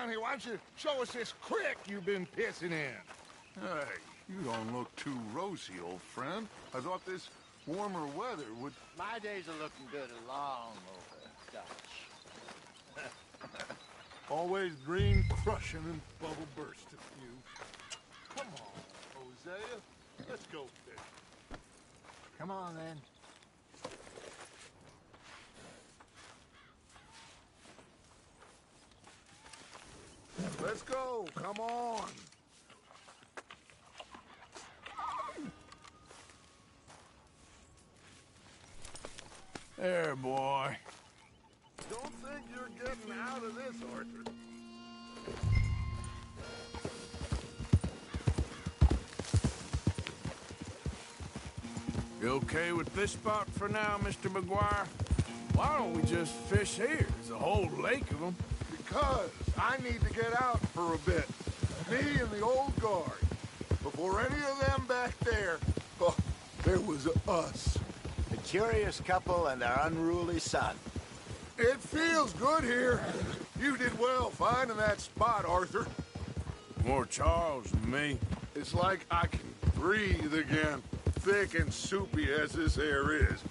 down here. Why don't you show us this creek you've been pissing in? Hey, you don't look too rosy, old friend. I thought this warmer weather would... My days are looking good along over, Dutch. Always green crushing and bubble burst a few. Come on, Hosea. Let's go fish. Come on, then. Let's go. Come on. There, boy. Don't think you're getting out of this, Arthur. You okay with this spot for now, Mr. McGuire? Why don't we just fish here? There's a whole lake of them. Because I need to get out for a bit. Me and the old guard. Before any of them back there, oh, there was us. The curious couple and their unruly son. It feels good here. You did well finding that spot, Arthur. More Charles than me. It's like I can breathe again, thick and soupy as this air is.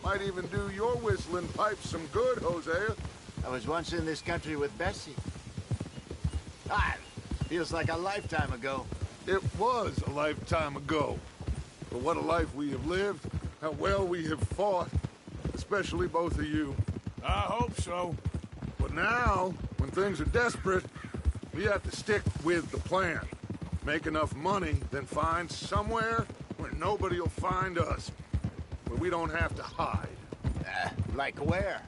Might even do your whistling pipes some good, Hosea. I was once in this country with Bessie. Ah, feels like a lifetime ago. It was a lifetime ago. But what a life we have lived, how well we have fought, especially both of you. I hope so. But now, when things are desperate, we have to stick with the plan. Make enough money, then find somewhere where nobody will find us. Where we don't have to hide. Like where?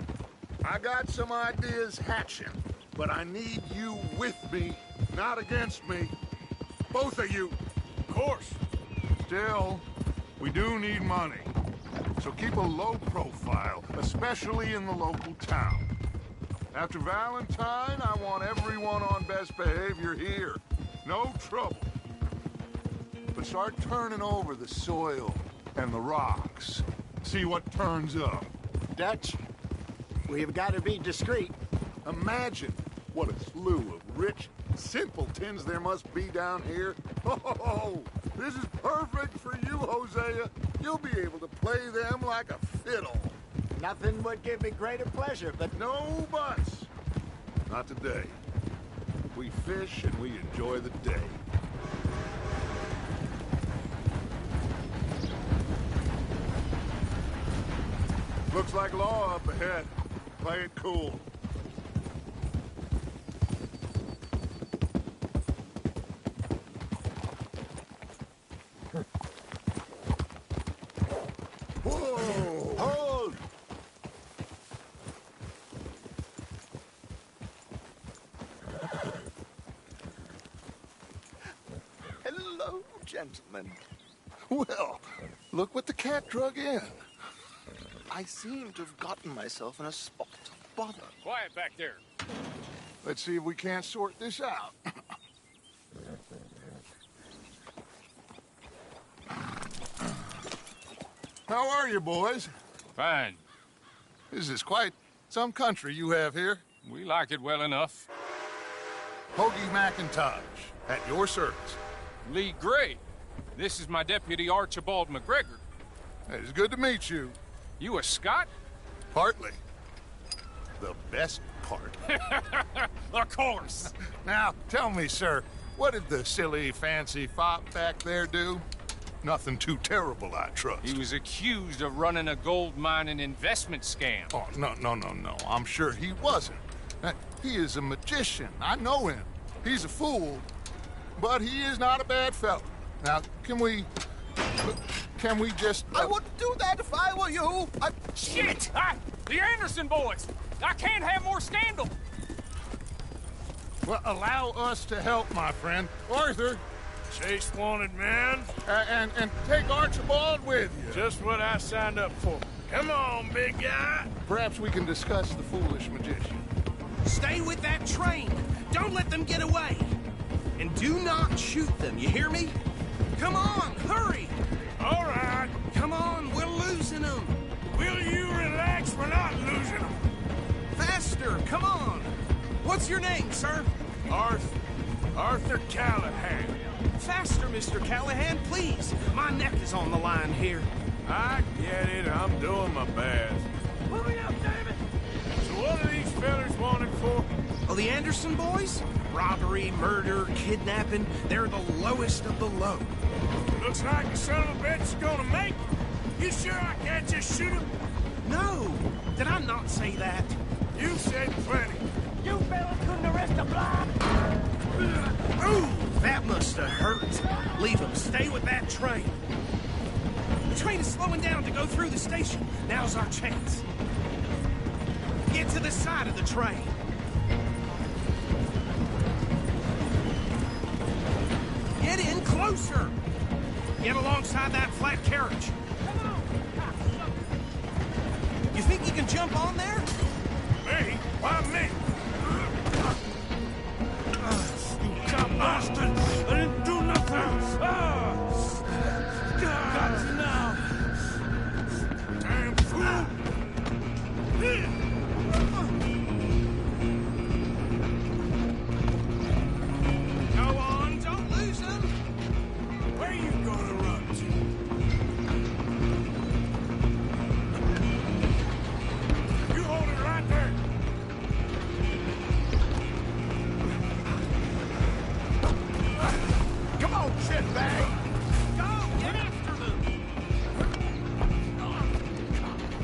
I got some ideas hatching, but I need you with me, not against me. Both of you. Of course. Still, we do need money. So keep a low profile, especially in the local town. After Valentine, I want everyone on best behavior here. No trouble. But start turning over the soil and the rocks. See what turns up. Dutch, we've got to be discreet. Imagine what a slew of rich simpletons there must be down here. Oh, this is perfect for you, Hosea. You'll be able to play them like a fiddle. Nothing would give me greater pleasure, but... No buts. Not today. We fish and we enjoy the day. Looks like law up ahead. Play it cool. Whoa! Hold! Hello, gentlemen. Well, look what the cat drug in. I seem to have gotten myself in a spot of bother. Quiet back there. Let's see if we can't sort this out. How are you, boys? Fine. This is quite some country you have here. We like it well enough. Hoagie McIntosh, at your service. Lee Gray. This is my deputy Archibald McGregor. It's good to meet you. You a Scot? Partly. The best part. Of course. Now, tell me, sir, what did the silly, fancy fop back there do? Nothing too terrible, I trust. He was accused of running a gold mining investment scam. Oh, no. I'm sure he wasn't. He is a magician. I know him. He's a fool, but he is not a bad fellow. Now, can we just... I wouldn't do that if I were you. Shit! The Anderson boys! I can't have more scandal! Well, allow us to help, my friend. Arthur, Chase wanted man. and take Archibald with you. Just what I signed up for. Come on, big guy. Perhaps we can discuss the foolish magician. Stay with that train. Don't let them get away. And do not shoot them, you hear me? Come on, hurry! All right. Come on, we're losing them. Will you relax? We're not losing them. Faster, come on. What's your name, sir? Arthur Callahan. Faster, Mr. Callahan, please. My neck is on the line here. I get it. I'm doing my best. Hurry up, David! So what are these fellas wanted for? Oh, the Anderson boys? Robbery, murder, kidnapping. They're the lowest of the low. Looks like the son of a bitch is gonna make it. You sure I can't just shoot him? No! Did I not say that? You said plenty. You fellas couldn't arrest a blind... Ooh, that must have hurt. Leave them. Stay with that train. The train is slowing down to go through the station. Now's our chance. Get to the side of the train. Get in closer. Get alongside that flat carriage. Come on! You think you can jump on there? Me? Why me? You dumb bastard! I didn't do nothing! Got you now! Damn fool! Go on, don't lose them. Where you gonna run to? You hold it right there! Come on, shitbag! Go, get after them.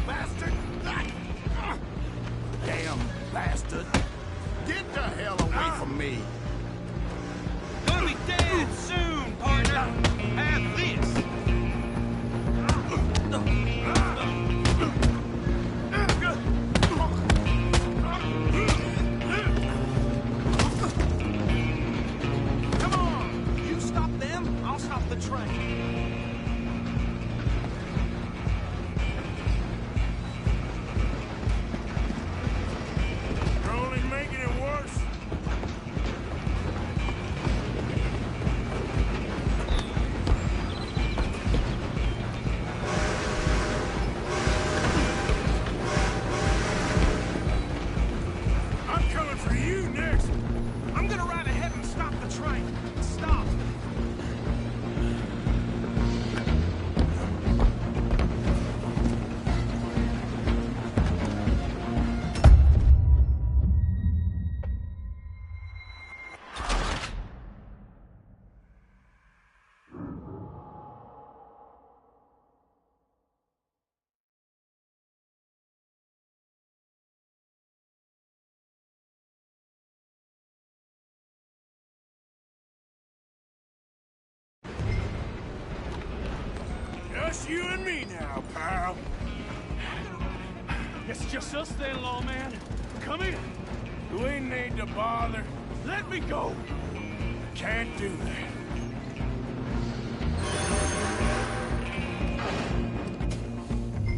Bastard! Damn bastard! Get the hell away from me! Gonna be dead soon, partner. Have this. Come on. You stop them, I'll stop the train. You're only making it worse. I'm coming for you next. I'm gonna ride ahead and stop the train. Stop. Just you and me now, pal. It's just us then, lawman. Come here. We ain't need to bother. Let me go. Can't do that.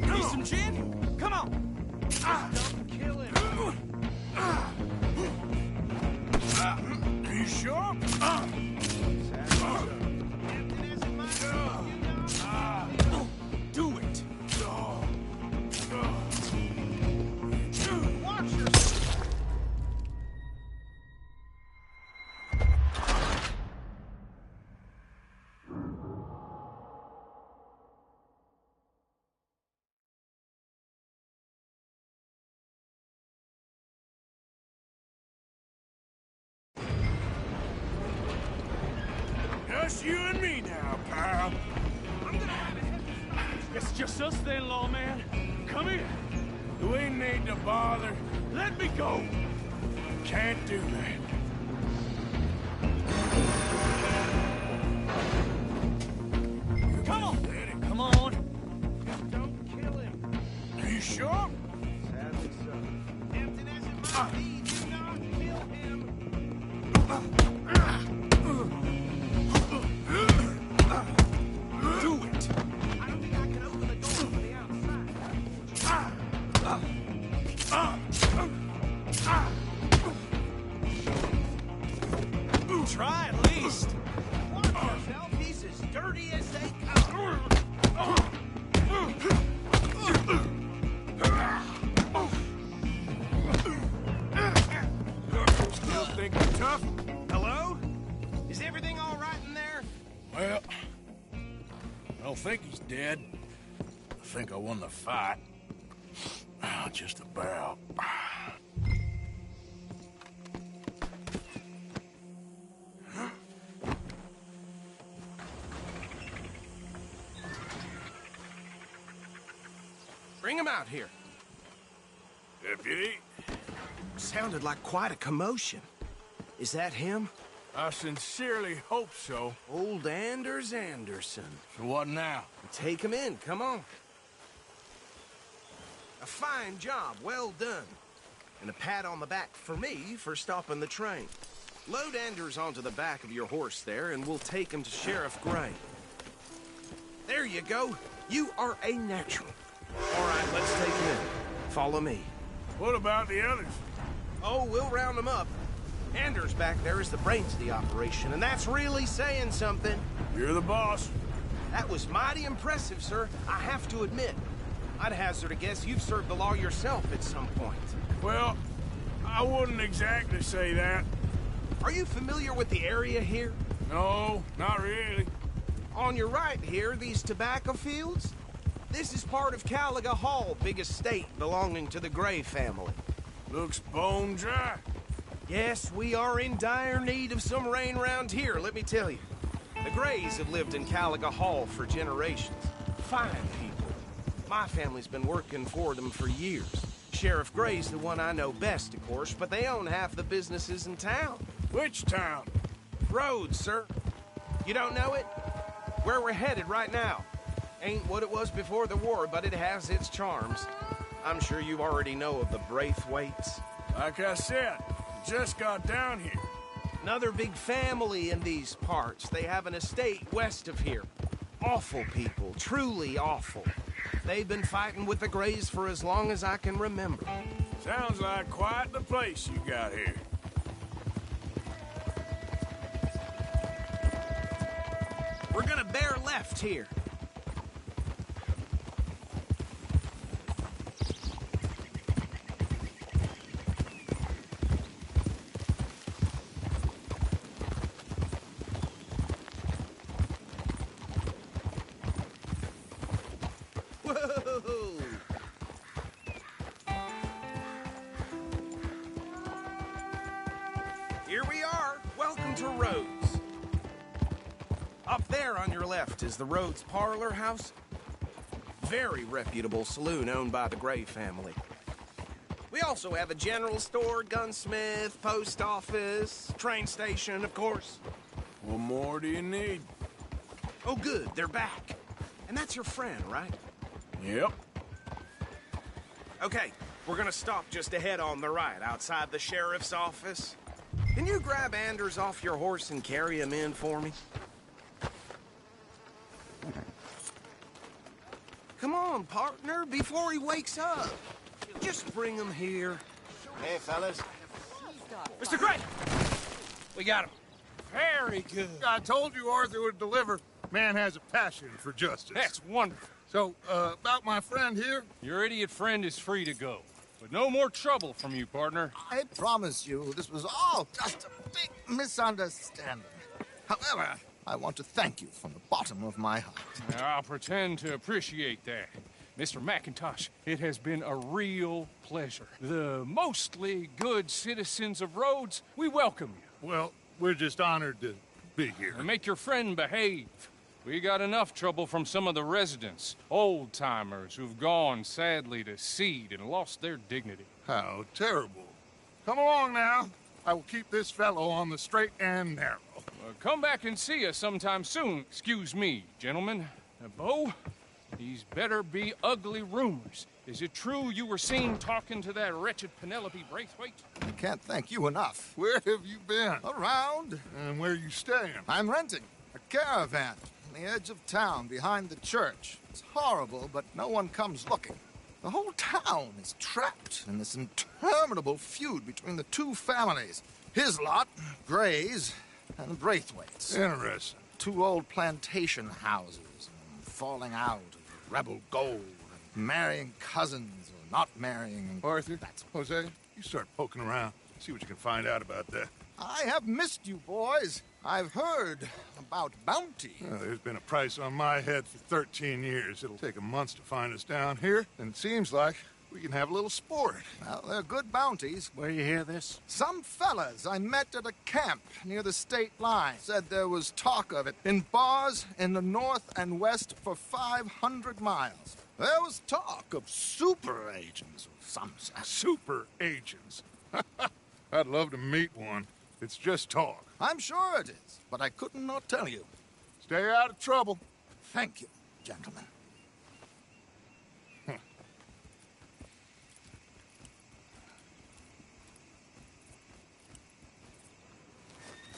Need some gin? Come on. Don't kill him. Are you sure? Do it. Watch your... Just you and me now, pal. I'm gonna have it. It's just us then, lawman. Come here. We ain't need to bother. Let me go. Can't do that. Come on. Come on. Don't kill him. Are you sure? Sadly so. Tempting as it might be, do not kill him. Do it. I don't think I can open the door from the outside. Well, I don't think he's dead. I think I won the fight. Just about. Bring him out here. Deputy, Sounded like quite a commotion. Is that him? I sincerely hope so. Old Anders Anderson. So what now? Take him in, come on. A fine job, well done. And a pat on the back for me for stopping the train. Load Anders onto the back of your horse there, and we'll take him to Sheriff Gray. There you go. You are a natural. All right, let's take him in. Follow me. What about the others? Oh, we'll round them up. Anders back there is the brains of the operation, and that's really saying something. You're the boss. That was mighty impressive, sir. I have to admit. I'd hazard a guess you've served the law yourself at some point. Well, I wouldn't exactly say that. Are you familiar with the area here? No, not really. On your right here, these tobacco fields? This is part of Caliga Hall, big estate belonging to the Gray family. Looks bone dry. Yes, we are in dire need of some rain round here, let me tell you. The Grays have lived in Caliga Hall for generations. Fine people. My family's been working for them for years. Sheriff Gray's the one I know best, of course, but they own half the businesses in town. Which town? Rhodes, sir. You don't know it? Where we're headed right now. Ain't what it was before the war, but it has its charms. I'm sure you already know of the Braithwaites. Like I said, just got down here. Another big family in these parts. They have an estate west of here. Awful people, truly awful. They've been fighting with the Grays for as long as I can remember. Sounds like quite the place you got here. We're gonna bear left here. Whoa! Here we are. Welcome to Rhodes. Up there on your left is the Rhodes Parlor House. Very reputable saloon owned by the Gray family. We also have a general store, gunsmith, post office, train station, of course. What more do you need? Oh, good, they're back. And that's your friend, right? Yep. Okay, we're gonna stop just ahead on the right, outside the sheriff's office. Can you grab Anders off your horse and carry him in for me? Come on, partner, before he wakes up. Just bring him here. Hey, fellas. Mr. Gray! We got him. Very good. I told you Arthur would deliver. Man has a passion for justice. That's wonderful. So, about my friend here, Your idiot friend is free to go. But no more trouble from you, partner. I promise you, this was all just a big misunderstanding. However, I want to thank you from the bottom of my heart. Now, I'll pretend to appreciate that. Mr. McIntosh, it has been a real pleasure. The mostly good citizens of Rhodes, we welcome you. well, we're just honored to be here. And make your friend behave. We got enough trouble from some of the residents, old-timers who've gone, sadly, to seed and lost their dignity. How terrible. Come along now. I will keep this fellow on the straight and narrow. Come back and see us sometime soon. Excuse me, gentlemen. Bo, these better be ugly rumors. Is it true you were seen talking to that wretched Penelope Braithwaite? I can't thank you enough. Where have you been? Around, And where you staying? I'm renting a caravan on the edge of town behind the church. It's horrible, but no one comes looking. The whole town is trapped in this interminable feud between the two families. His lot, Gray's, and the Braithwaites. Interesting. Two old plantation houses, falling out of rebel gold, marrying cousins or not marrying. Arthur, Jose, you start poking around. See what you can find out about that. I have missed you, boys. I've heard about bounty. Well, there's been a price on my head for 13 years. It'll take 'em months to find us down here, and it seems like we can have a little sport. Well, they're good bounties. Where you hear this? Some fellas I met at a camp near the state line said there was talk of it in bars in the north and west for 500 miles. There was talk of super agents of some sort. Super agents. I'd love to meet one. It's just talk. I'm sure it is, but I couldn't not tell you. Stay out of trouble. Thank you, gentlemen.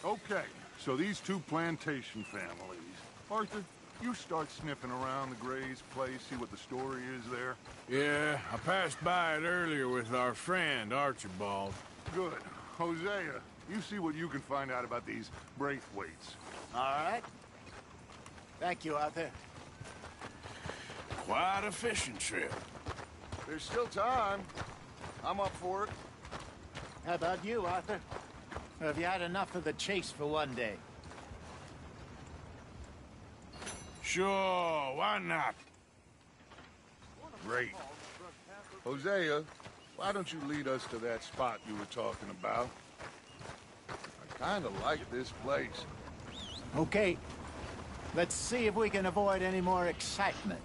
Okay, so these two plantation families. Arthur, you start sniffing around the Gray's place, see what the story is there. Yeah, I passed by it earlier with our friend, Archibald. Good. Hosea, you see what you can find out about these Braithwaites. All right. Thank you, Arthur. Quite a fishing trip. There's still time. I'm up for it. How about you, Arthur? Or have you had enough of the chase for one day? Sure, why not? Great. Hosea, why don't you lead us to that spot you were talking about? I kind of like this place. Okay. Let's see if we can avoid any more excitement.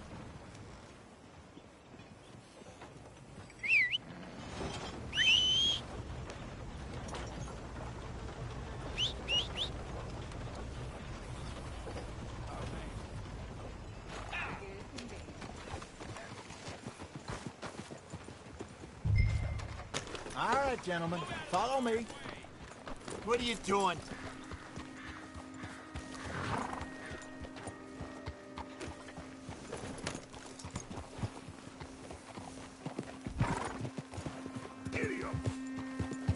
All right, gentlemen, follow me. What are you doing? Idiot.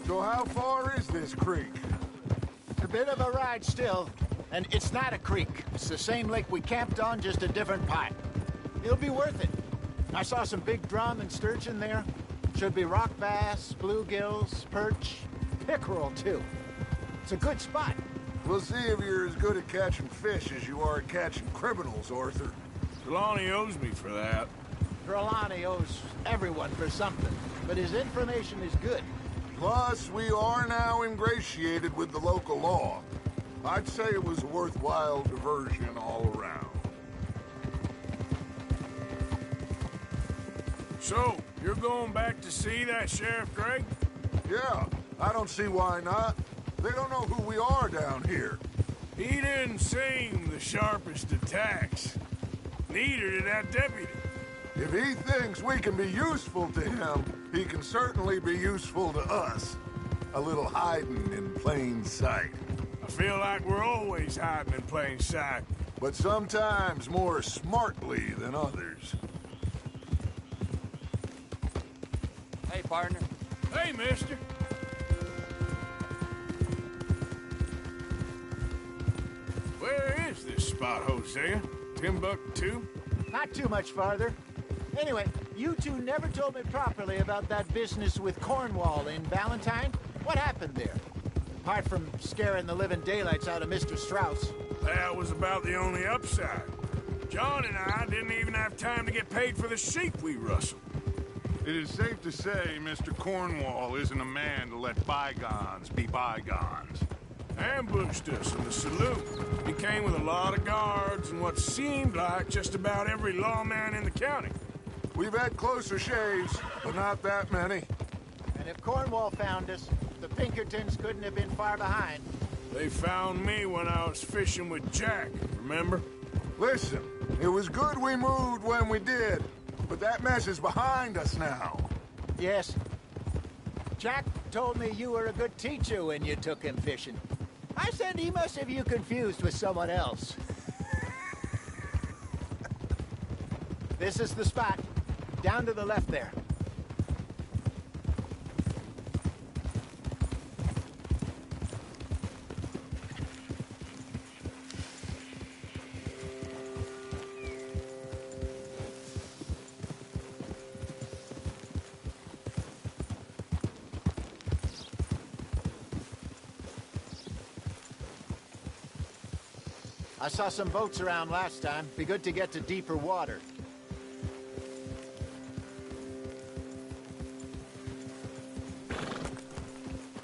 So how far is this creek? It's a bit of a ride still, and it's not a creek. It's the same lake we camped on, just a different part. It'll be worth it. I saw some big drum and sturgeon there. Should be rock bass, bluegills, perch, pickerel, too. It's a good spot. We'll see if you're as good at catching fish as you are at catching criminals, Arthur. Trelawney owes me for that. Trelawney owes everyone for something, but his information is good. Plus, we are now ingratiated with the local law. I'd say it was a worthwhile diversion all around. So, you're going back to see that Sheriff Gregg? Yeah, I don't see why not. They don't know who we are down here. He didn't seem the sharpest attacks. Neither did that deputy. If he thinks we can be useful to him, he can certainly be useful to us. A little hiding in plain sight. I feel like we're always hiding in plain sight. But sometimes more smartly than others. Hey, partner. Hey, mister. Where is this spot, Hosea? Timbuktu? Not too much farther. Anyway, you two never told me properly about that business with Cornwall in Valentine. What happened there? Apart from scaring the living daylights out of Mr. Strauss. That was about the only upside. John and I didn't even have time to get paid for the sheep we rustled. It is safe to say Mr. Cornwall isn't a man to let bygones be bygones. Ambushed us in the saloon. He came with a lot of guards and what seemed like just about every lawman in the county. We've had closer shaves, but not that many. And if Cornwall found us, the Pinkertons couldn't have been far behind. They found me when I was fishing with Jack, remember? Listen, it was good we moved when we did, but that mess is behind us now. Yes. Jack told me you were a good teacher when you took him fishing. I said he must have you confused with someone else. This is the spot. Down to the left there. I saw some boats around last time. Be good to get to deeper water.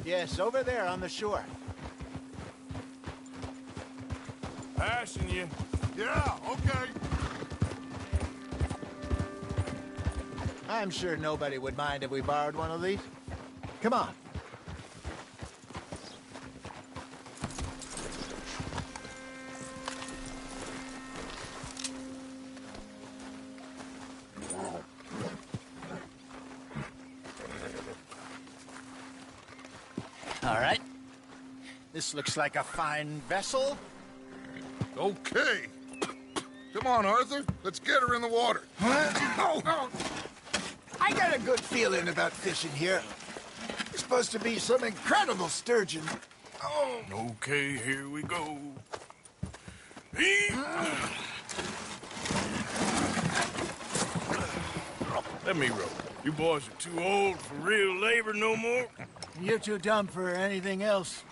Yes, over there on the shore. Passing you. Yeah, okay. I'm sure nobody would mind if we borrowed one of these. Come on. All right. This looks like a fine vessel. Okay. Come on, Arthur. Let's get her in the water. I got a good feeling about fishing here. It's supposed to be some incredible sturgeon. Oh. Okay, here we go. Let me row. You boys are too old for real labor no more. You're too dumb for anything else.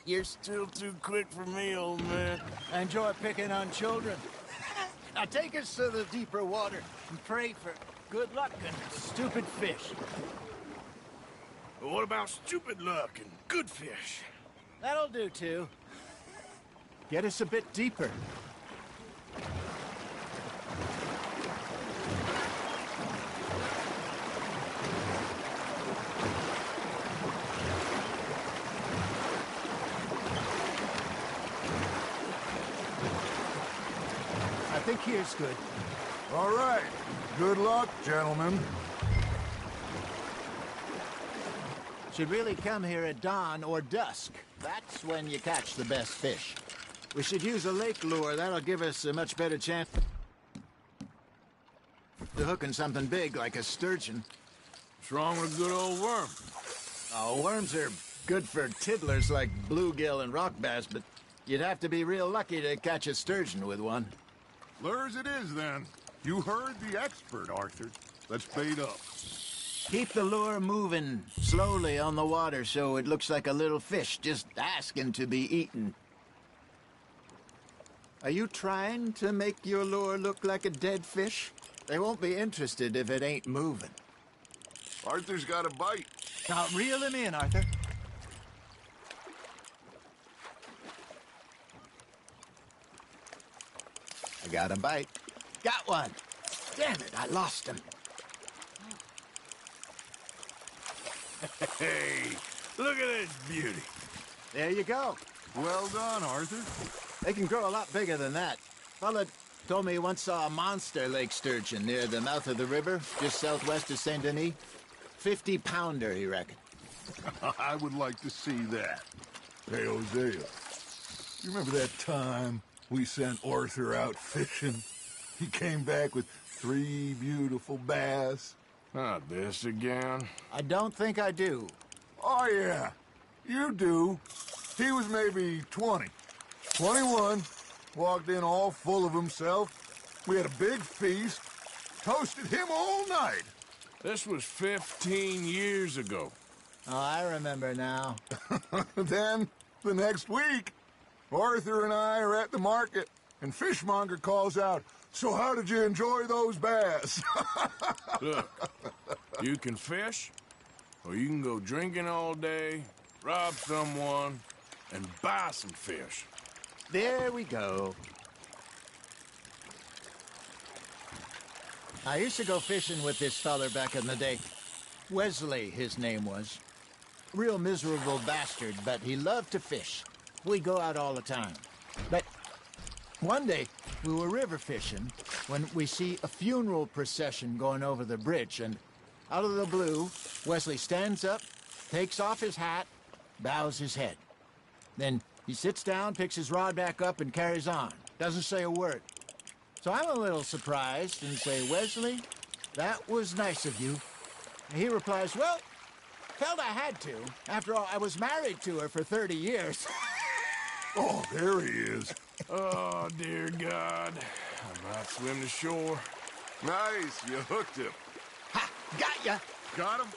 You're still too quick for me, old man. I enjoy picking on children. Now take us to the deeper water and pray for good luck and stupid fish. But what about stupid luck and good fish? That'll do, too. Get us a bit deeper. I think here's good. All right. Good luck, gentlemen. Should really come here at dawn or dusk. That's when you catch the best fish. We should use a lake lure. That'll give us a much better chance to hooking something big like a sturgeon. What's wrong with a good old worm? Oh, worms are good for tiddlers like bluegill and rock bass, but you'd have to be real lucky to catch a sturgeon with one. Lures it is, then. You heard the expert, Arthur. Let's bait up. Keep the lure moving slowly on the water so it looks like a little fish just asking to be eaten. Are you trying to make your lure look like a dead fish? They won't be interested if it ain't moving. Arthur's got a bite. Now reel him in, Arthur. I got a bite. Got one. Damn it, I lost him. Hey, look at this beauty. There you go. Well done, Arthur. They can grow a lot bigger than that. Fella told me he once saw a monster lake sturgeon near the mouth of the river, just southwest of Saint Denis. 50-pounder, he reckoned. I would like to see that. Hey, Hosea, you remember that time we sent Arthur out fishing? He came back with 3 beautiful bass. Not this again. I don't think I do. Oh, yeah. You do. He was maybe 20. 21. Walked in all full of himself. We had a big feast. Toasted him all night. This was 15 years ago. Oh, I remember now. Then, the next week, Arthur and I are at the market, and Fishmonger calls out, "So how did you enjoy those bass?" Look, you can fish, or you can go drinking all day, rob someone, and buy some fish. There we go. I used to go fishing with this feller back in the day. Wesley, his name was. Real miserable bastard, but he loved to fish. We'd go out all the time. But one day, we were river fishing when we see a funeral procession going over the bridge, and out of the blue, Wesley stands up, takes off his hat, bows his head. Then he sits down, picks his rod back up, and carries on. Doesn't say a word. So I'm a little surprised and say, "Wesley, that was nice of you." And he replies, "Well, felt I had to. After all, I was married to her for 30 years. Oh, there he is. Oh, dear God. I might swim to shore. Nice, you hooked him. Ha! Got ya! Got him?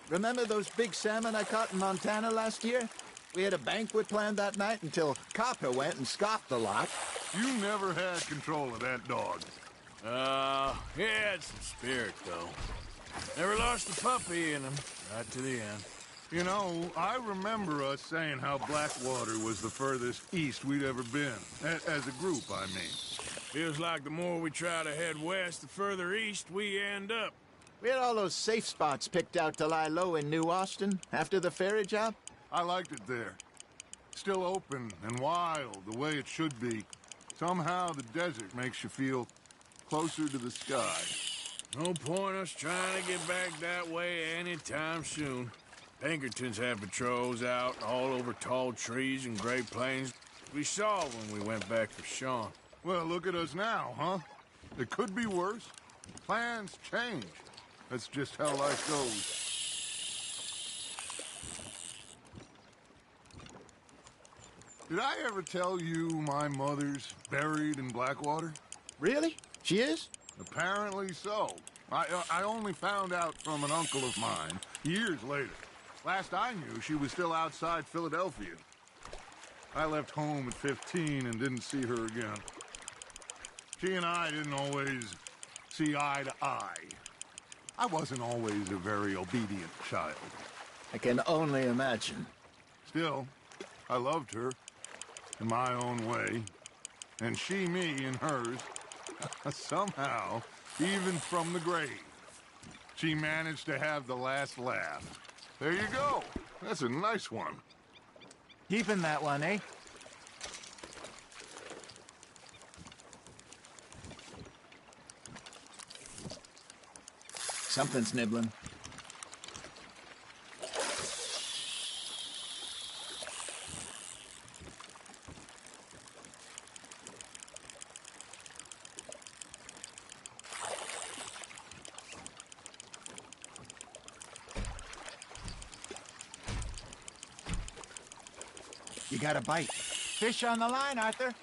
Remember those big salmon I caught in Montana last year? We had a banquet planned that night until Copper went and scoffed the lot. You never had control of that dog. He had some spirit, though. Never lost a puppy in him, right to the end. You know, I remember us saying how Blackwater was the furthest east we'd ever been. As a group, I mean. Feels like the more we try to head west, the further east we end up. We had all those safe spots picked out to lie low in New Austin after the ferry job. I liked it there. Still open and wild, the way it should be. Somehow the desert makes you feel closer to the sky. No point us trying to get back that way anytime soon. Pinkertons had patrols out all over tall trees and Great Plains. We saw when we went back for Sean. Well, look at us now, huh? It could be worse. Plans change. That's just how life goes. Did I ever tell you my mother's buried in Blackwater? Really? She is? Apparently so. I only found out from an uncle of mine years later. Last I knew, she was still outside Philadelphia. I left home at 15 and didn't see her again. She and I didn't always see eye to eye. I wasn't always a very obedient child. I can only imagine. Still, I loved her in my own way, and she me in hers. Somehow, even from the grave, she managed to have the last laugh. There you go. That's a nice one. Keeping that one, eh? Something's nibbling. You got a bite. Fish on the line, Arthur.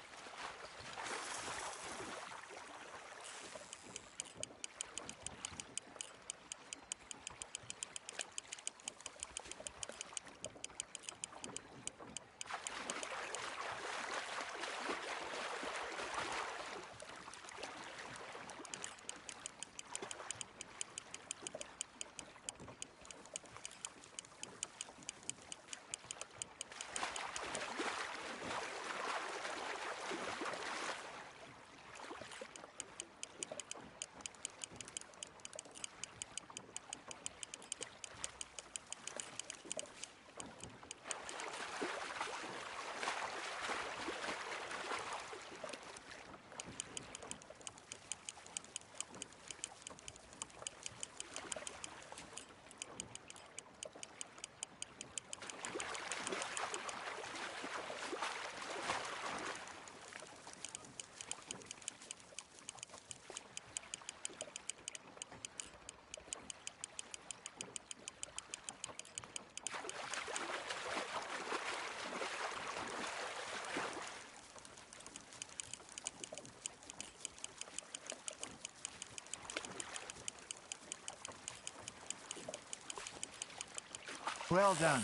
Well done.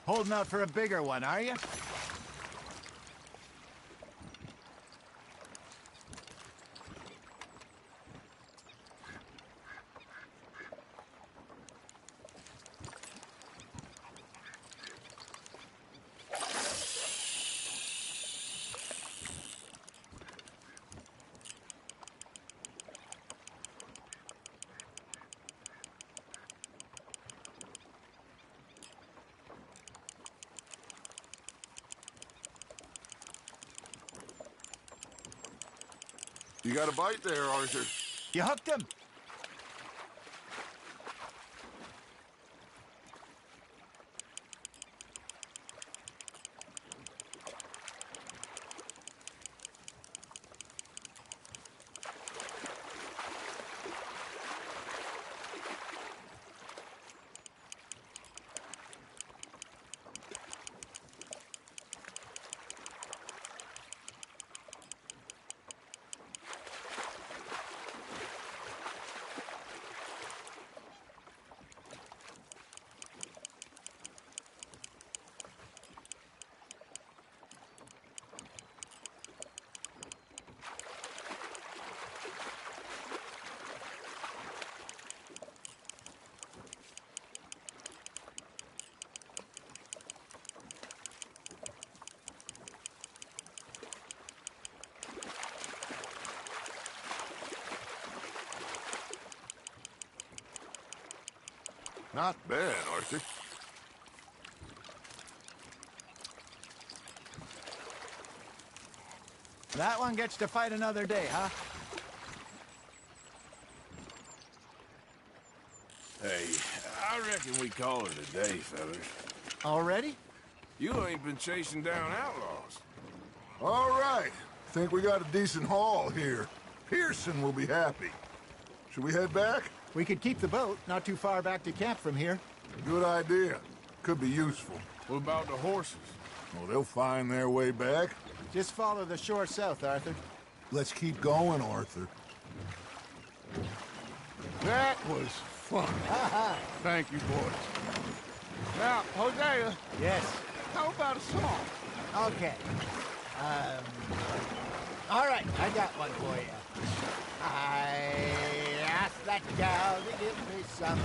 Holding out for a bigger one, are you? You got a bite there, Arthur. You hooked him. Not bad, Arthur. That one gets to fight another day, huh? Hey, I reckon we call it a day, fellas. Already? You ain't been chasing down outlaws. All right. Think we got a decent haul here. Pearson will be happy. Should we head back? We could keep the boat not too far back to camp from here. Good idea. Could be useful. What about the horses? Well, they'll find their way back. Just follow the shore south, Arthur. Let's keep going, Arthur. That was fun. Thank you, boys. Now, Hosea, Yes. how about a song? Okay. All right, I got one for you. I asked that gal to give me some.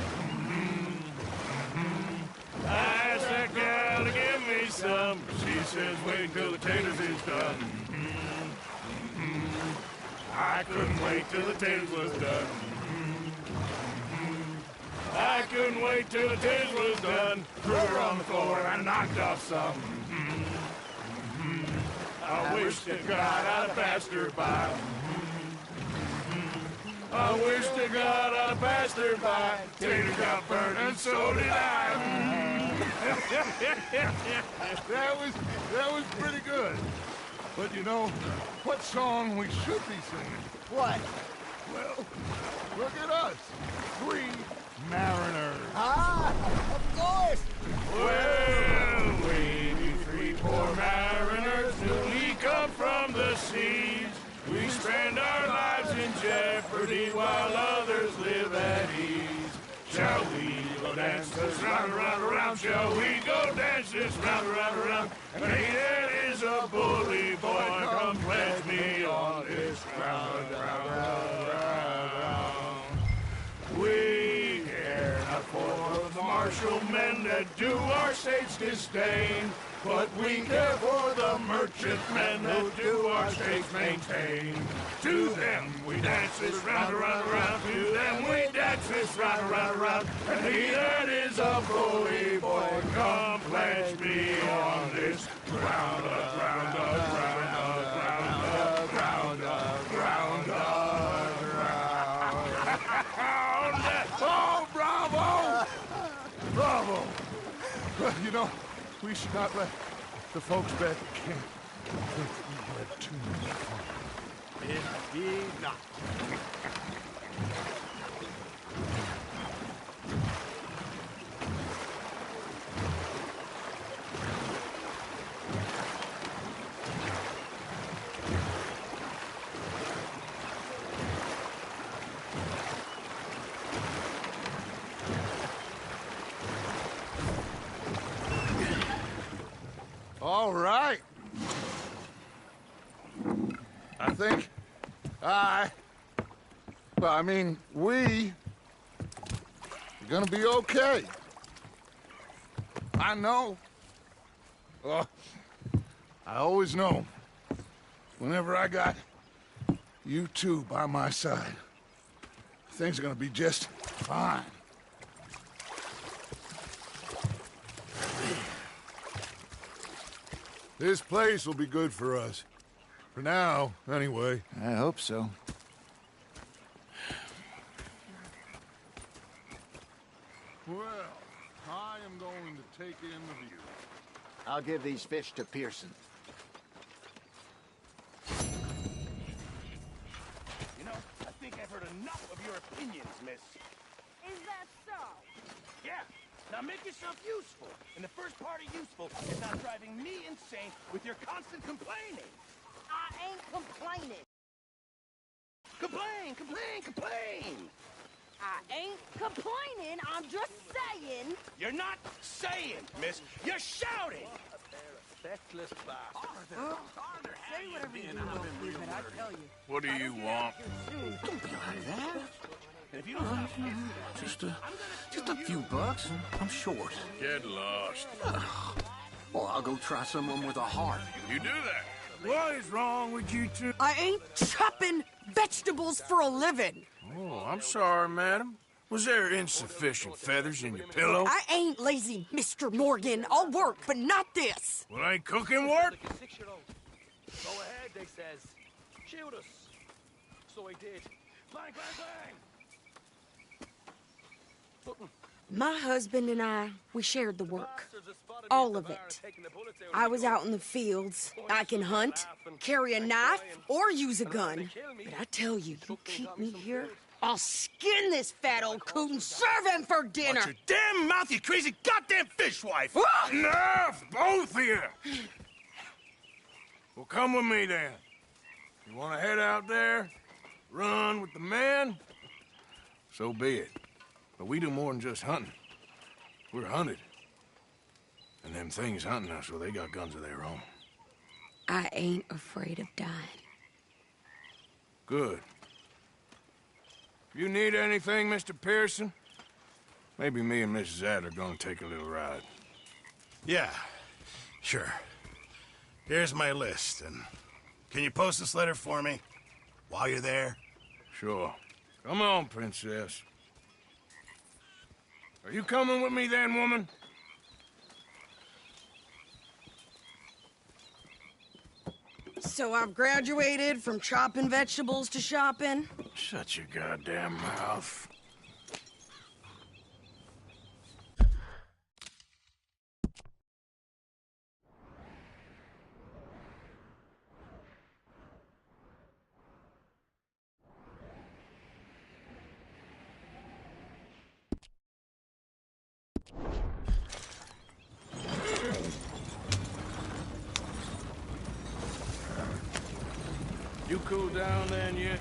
I asked that gal to give me some. She says wait till the taters is done. I couldn't wait till the taters was done. I couldn't wait till the taters was done. Threw her on the floor and I knocked off some. I wish to God I'd have passed her by. I wish to God I'd have passed her by. Tater got burned and so did I. That was pretty good. But you know, what song we should be singing? What? Well, look at us. 3 mariners. Ah, of course. Well, we be 3 poor mariners newly come from the seas. We spend our lives in jeopardy while others live at ease. Shall we go dance this round, around, around? Shall we go dance this round, around, around? And he that is a bully boy, come pledge me on this ground, round, round, round. We care not for the martial men that do our state's disdain, but we care for the merchant men that do our states maintain. To them we dance this round, around, around. To them we dance this round, around, around. And he that is a bully boy, come pledge me on this ground, ground, ground, ground, ground, ground, ground. Oh, bravo! Bravo! Well, you know, we should not let the folks back at camp think we had too much fun. Indeed not. All right. I think we are gonna be okay. I know. I always know. Whenever I got you two by my side, things are gonna be just fine. This place will be good for us. For now, anyway. I hope so. Well, I am going to take in the view. I'll give these fish to Pearson. You know, I think I've heard enough of your opinions, miss. Is that so? Yeah. Now make yourself useful. And the first part of useful is not driving me insane with your constant complaining. I ain't complaining. Complain, complain, complain. I ain't complaining. I'm just saying. You're not saying, miss. You're shouting. Say whatever you want, but I tell you. What do you want? Don't be like that. And if you don't Just a few bucks. I'm short. Get lost. Well, I'll go try someone with a heart. You do that. What is wrong with you two? I ain't chopping vegetables for a living. Oh, I'm sorry, madam. Was there insufficient feathers in your pillow? I ain't lazy, Mr. Morgan. I'll work, but not this. Well, ain't cooking work? Like a 6-year-old. Go ahead, they says. Shoot us. So I did. Bang, bang, bang! My husband and I, we shared the work. All of it. I was out in the fields. I can hunt, carry a knife, or use a gun. But I tell you, you keep me here, I'll skin this fat old coot and serve him for dinner. Watch your damn mouth, you crazy goddamn fishwife! Enough, both of you! Well, come with me then. You want to head out there, run with the men? So be it. But we do more than just hunting. We're hunted. And them things hunting us, well, they got guns of their own. I ain't afraid of dying. Good. If you need anything, Mr. Pearson, maybe me and Mrs. Adler are gonna take a little ride. Yeah, sure. Here's my list, and can you post this letter for me while you're there? Sure. Come on, Princess. Are you coming with me then, woman? So I've graduated from chopping vegetables to shopping? Shut your goddamn mouth. You cool down then yet?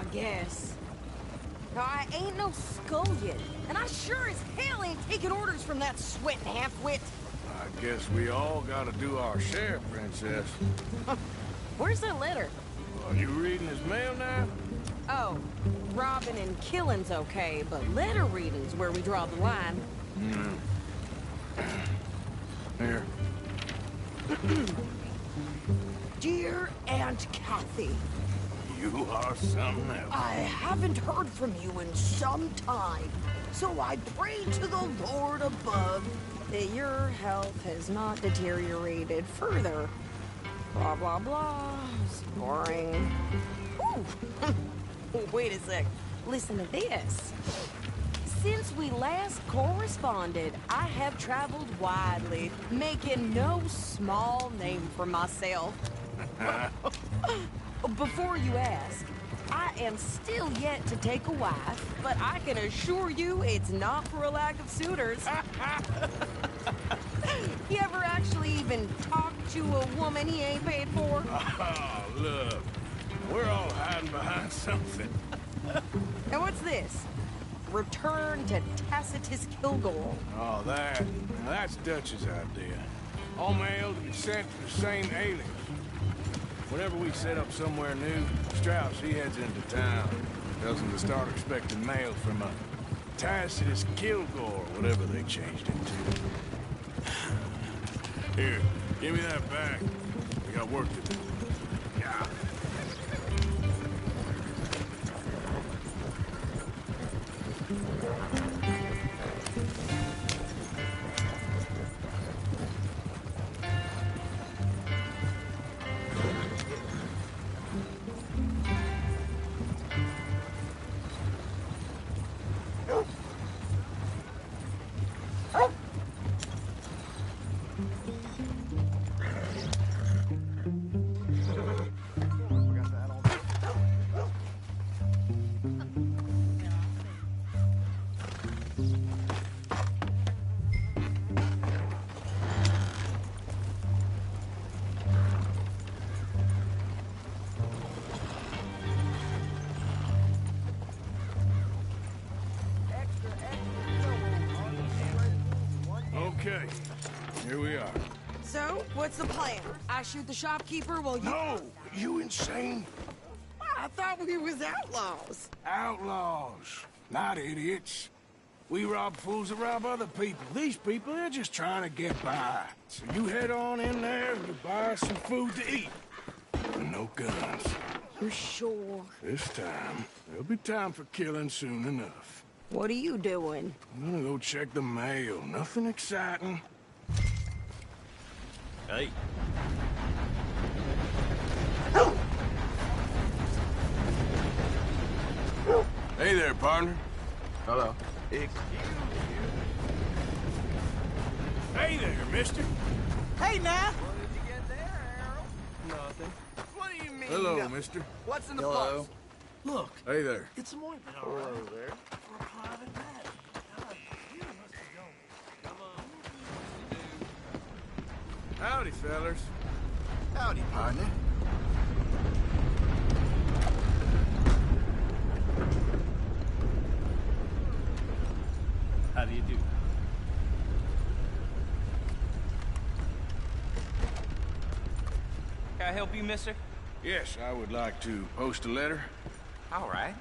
I guess. Now, I ain't no scullion, and I sure as hell ain't taking orders from that sweating half-wit. I guess we all gotta do our share, Princess. Where's that letter? Are you reading his mail now? Oh, robbing and killing's okay, but letter reading's where we draw the line. Here. Dear Aunt Kathy, You are something else. I haven't heard from you in some time, so I pray to the Lord above that your health has not deteriorated further. Blah, blah, blah. It's boring. Ooh. Wait a sec. Listen to this. Since we last corresponded, I have traveled widely, making no small name for myself. Before you ask, I am still yet to take a wife, but I can assure you it's not for a lack of suitors. You ever actually even talk to a woman he ain't paid for? Oh, look. We're all hiding behind something. And what's this? Return to Tacitus Kilgore. Oh, that. Now, that's Dutch's idea. All mail to be sent to the same alias. Whenever we set up somewhere new, Strauss, he heads into town. Tells them to start expecting mail from a Tacitus Kilgore, whatever they changed it to. Here, give me that back. We got work to do. Yeah. Okay, here we are. So, what's the plan? I shoot the shopkeeper while you... No! You insane? I thought we was outlaws. Outlaws, not idiots. We rob fools that rob other people. These people, they're just trying to get by. So you head on in there and you buy some food to eat. And no guns. You sure? This time, there'll be time for killing soon enough. What are you doing? I'm gonna go check the mail. Nothing exciting. Hey. Hey there, partner. Hello. Excuse you. Hey there, mister. Hey, now! What did you get there, Harold? Nothing. What do you mean? Hello, no? mister. What's in the Hello. box? Look, Hey there. it's some ointment, all Hello right. there. For a private matter. God, you must be going. Come on. Howdy, fellers. Howdy, partner. How do you do? Can I help you, mister? Yes, I would like to post a letter. All right.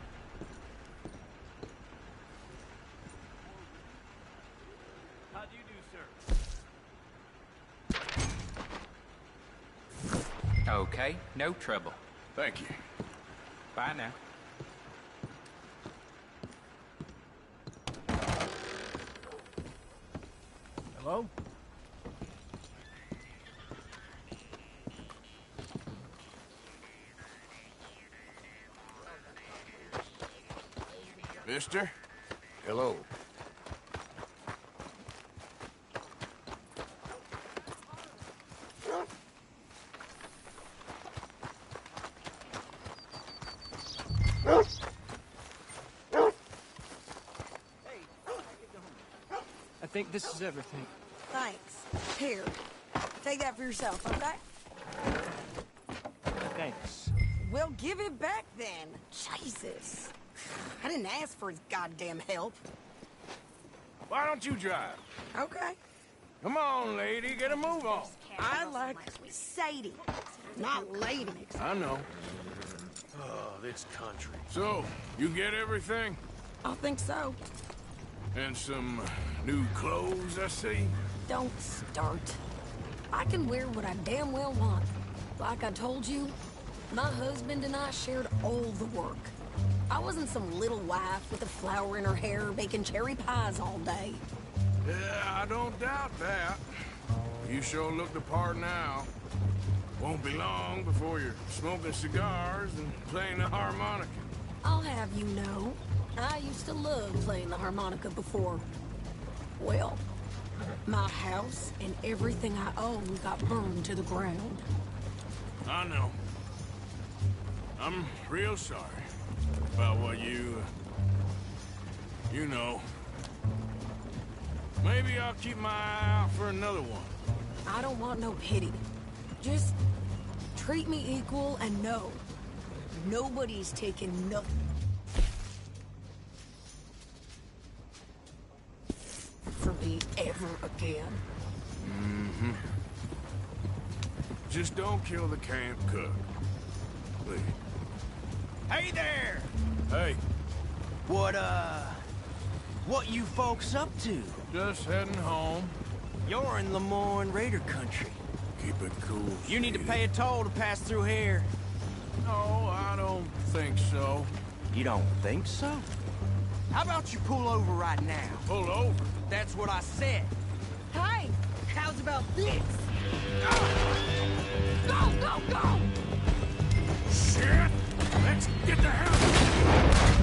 How do you do, sir? Okay, no trouble. Thank you. Bye now. Hello? Mister? Hello. I think this is everything. Thanks. Here. Take that for yourself, okay? Thanks. Well, give it back then. Jesus. I didn't ask for his goddamn help. Why don't you drive? Okay. Come on, lady, get a move on. I like Sadie, not lady. I know. Oh, this country. So, you get everything? I think so. And some new clothes, I see? Don't start. I can wear what I damn well want. Like I told you, my husband and I shared all the work. I wasn't some little wife with a flower in her hair baking cherry pies all day. Yeah, I don't doubt that. You sure look the part now. Won't be long before you're smoking cigars and playing the harmonica. I'll have you know, I used to love playing the harmonica before. Well, my house and everything I own got burned to the ground. I know. I'm real sorry about what you know. Maybe I'll keep my eye out for another one. I don't want no pity. Just treat me equal and know nobody's taking nothing from me ever again. Mm-hmm. Just don't kill the camp cook. Please. Hey there! Hey, What you folks up to? just heading home. You're in Lemoyne Raider country. Keep it cool. You need to Sadie. pay a toll to pass through here. No, I don't think so. You don't think so? How about you pull over right now? Pull over. That's what I said. Hey, how's about this? Go, go, go! Shit! Let's get the hell...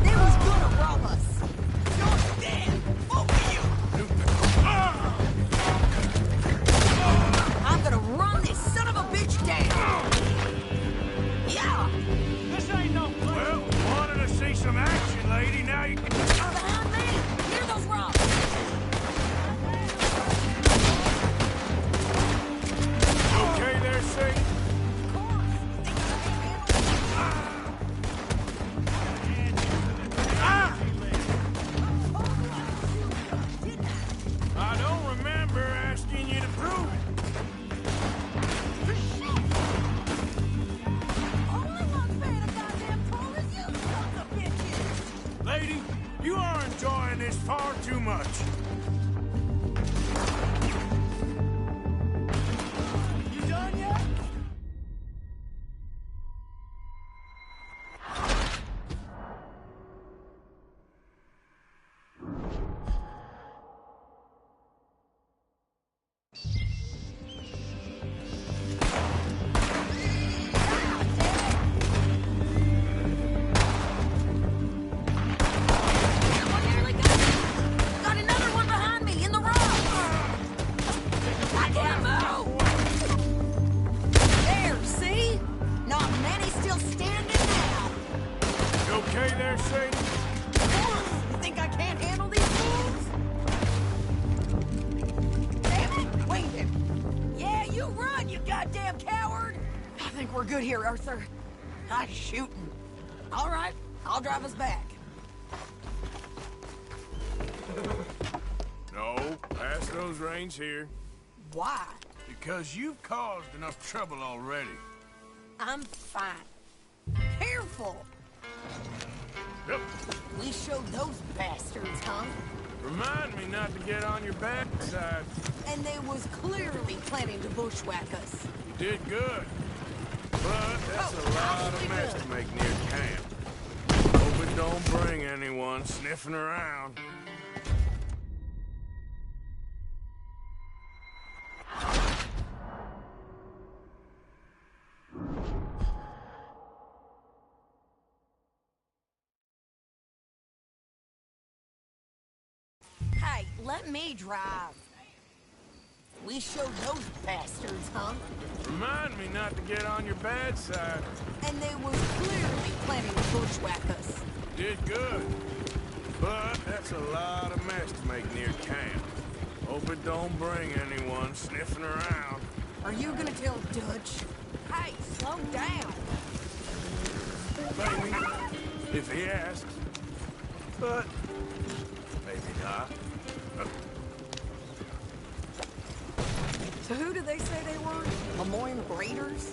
They was gonna rob us. You're dead. Over you. I'm gonna run this son of a bitch down. Yeah. This ain't no place. Well, wanted to see some Sadie, you are enjoying this far too much. You done yet? Got another one behind me in the rock. I can't move. There, see? Not many still standing now. You okay there, Sadie? You think I can't handle these fools? Damn it! Wait him. Yeah, you run, you goddamn coward. I think we're good here, Arthur. I'm shooting. All right, I'll drive us back. No, pass those reins here. Why? Because you've caused enough trouble already. I'm fine. Careful! Yep. We showed those bastards, huh? Remind me not to get on your backside. And they was clearly planning to bushwhack us. You did good. But that's a lot of mess to make near camp. Hope it don't bring anyone sniffing around. Hey, let me drive. We showed those bastards, huh? Remind me not to get on your bad side. And they was clearly planning to bushwhack us. You did good. But that's a lot of mess to make near camp. Hope it don't bring anyone sniffing around. Are you gonna tell Dutch? Hey, slow down. Maybe, if he asks. But maybe not. So who did they say they were? Lemoyne Raiders?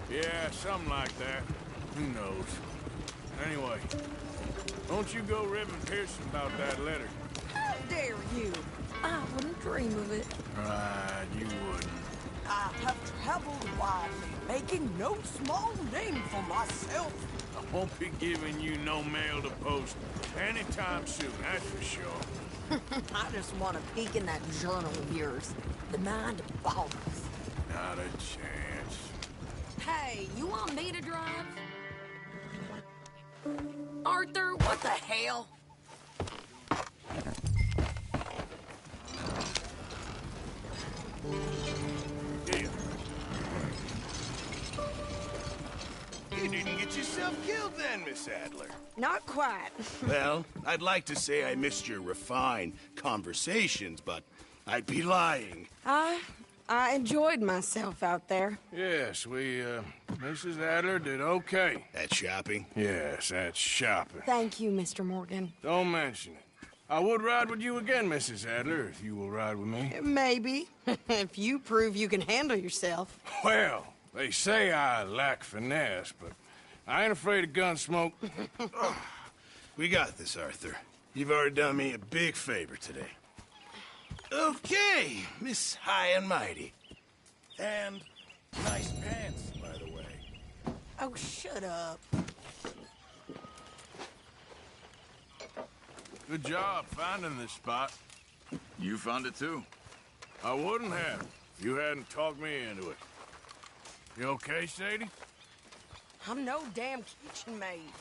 Yeah, something like that. Who knows? Anyway, don't you go ribbing Pearson about that letter. How dare you? I wouldn't dream of it. Right, you wouldn't. I have traveled widely, making no small name for myself. I won't be giving you no mail to post anytime soon, that's for sure. I just want to peek in that journal of yours. The mind boggles. Not a chance. Hey, you want me to drive? Arthur, what the hell? Yeah. You didn't get yourself killed then, Miss Adler. Not quite. Well, I'd like to say I missed your refined conversations, but I'd be lying. I enjoyed myself out there. Yes, Mrs. Adler did okay. At shopping? Yes, that's shopping. Thank you, Mr. Morgan. Don't mention it. I would ride with you again, Mrs. Adler, if you will ride with me. Maybe. If you prove you can handle yourself. Well, they say I lack finesse, but I ain't afraid of gun smoke. We got this, Arthur. You've already done me a big favor today. Okay, Miss High and Mighty. And nice pants, by the way. Oh, shut up. Good job finding this spot. You found it too. I wouldn't have if you hadn't talked me into it. You okay, Sadie? I'm no damn kitchen maid.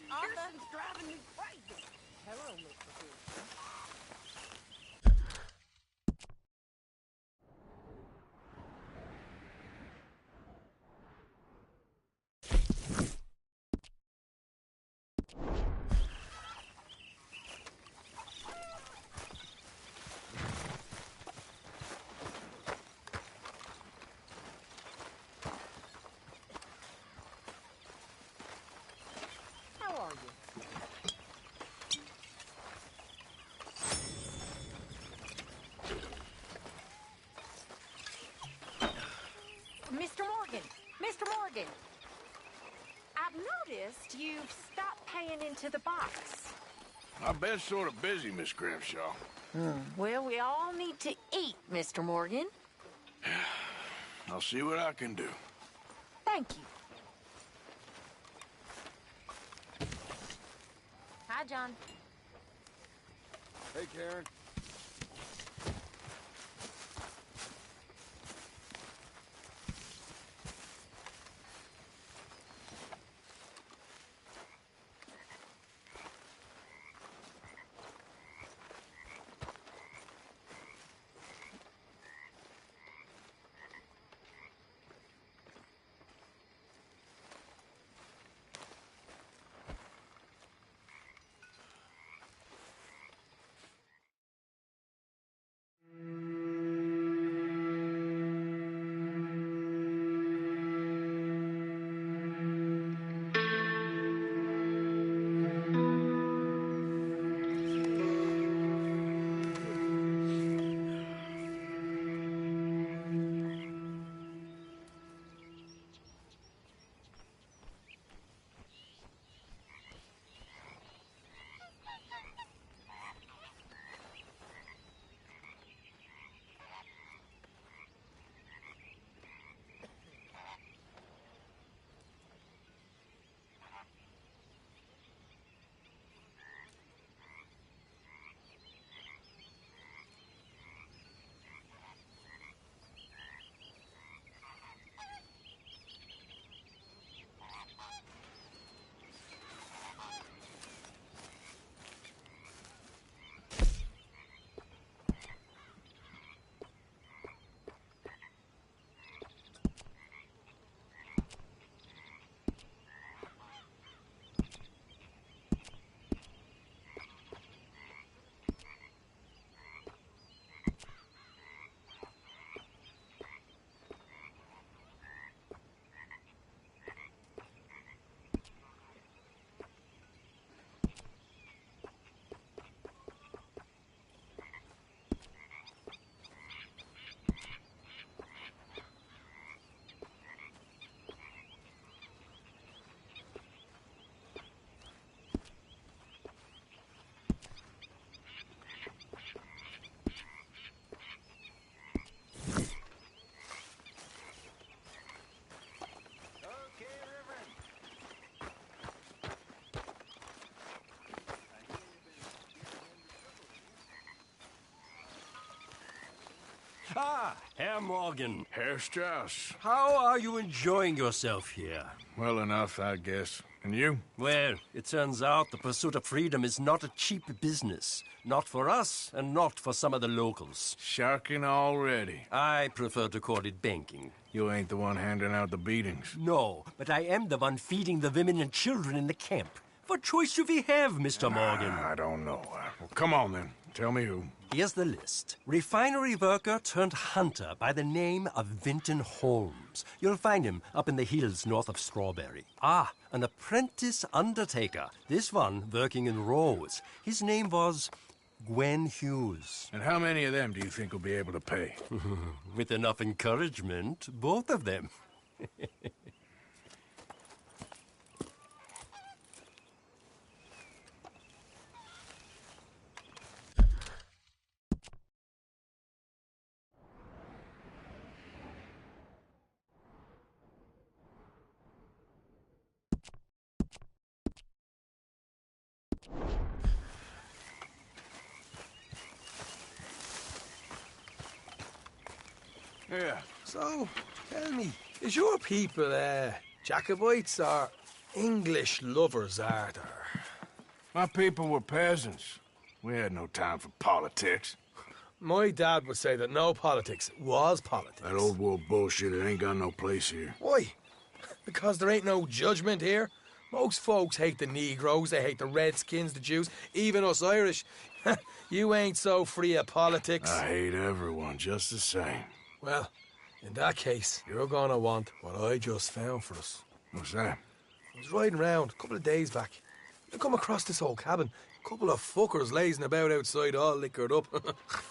Pearson's driving you crazy. Hello, Mr. Pearson. How are you? Mr. Morgan! Mr. Morgan! I've noticed you've stopped paying into the box? My bed's sort of busy, Miss Grimshaw. Well, we all need to eat, Mr. Morgan. I'll see what I can do. Thank you. Hi, John. Hey, Karen. Ah, Herr Morgan. Herr Strauss. How are you enjoying yourself here? Well enough, I guess. And you? Well, it turns out the pursuit of freedom is not a cheap business. Not for us, and not for some of the locals. Sharking already. I prefer to call it banking. You ain't the one handing out the beatings. No, but I am the one feeding the women and children in the camp. What choice do we have, Mr. Morgan? I don't know. Well, come on, then. Tell me who. Here's the list. Refinery worker turned hunter by the name of Vinton Holmes. You'll find him up in the hills north of Strawberry. Ah, an apprentice undertaker. This one working in Rose. His name was Gwen Hughes. And how many of them do you think will be able to pay? With enough encouragement, both of them. Yeah. So, tell me, is your people, Jacobites or English lovers, Arthur? My people were peasants. We had no time for politics. My dad would say that no politics was politics. That old world bullshit, it ain't got no place here. Why? Because there ain't no judgment here. Most folks hate the Negroes, they hate the Redskins, the Jews, even us Irish. You ain't so free of politics. I hate everyone just the same. Well, in that case, you're gonna want what I just found for us. What's that? I was riding round a couple of days back. I come across this old cabin. A couple of fuckers lazing about outside all liquored up.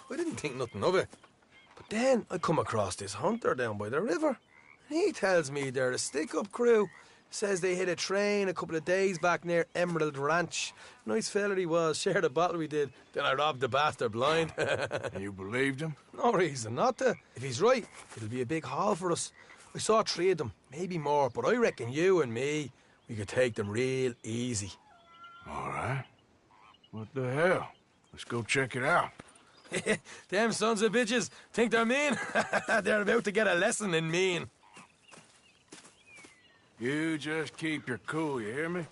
I didn't think nothing of it. But then I come across this hunter down by the river. And he tells me they're a stick-up crew. Says they hit a train a couple of days back near Emerald Ranch. Nice fella he was. Shared a bottle we did. Then I robbed the bastard blind. You believed him? No reason not to. If he's right, it'll be a big haul for us. I saw 3 of them, maybe more, but I reckon you and me, we could take them real easy. All right. What the hell? Let's go check it out. Them sons of bitches think they're mean. They're about to get a lesson in mean. You just keep your cool, you hear me?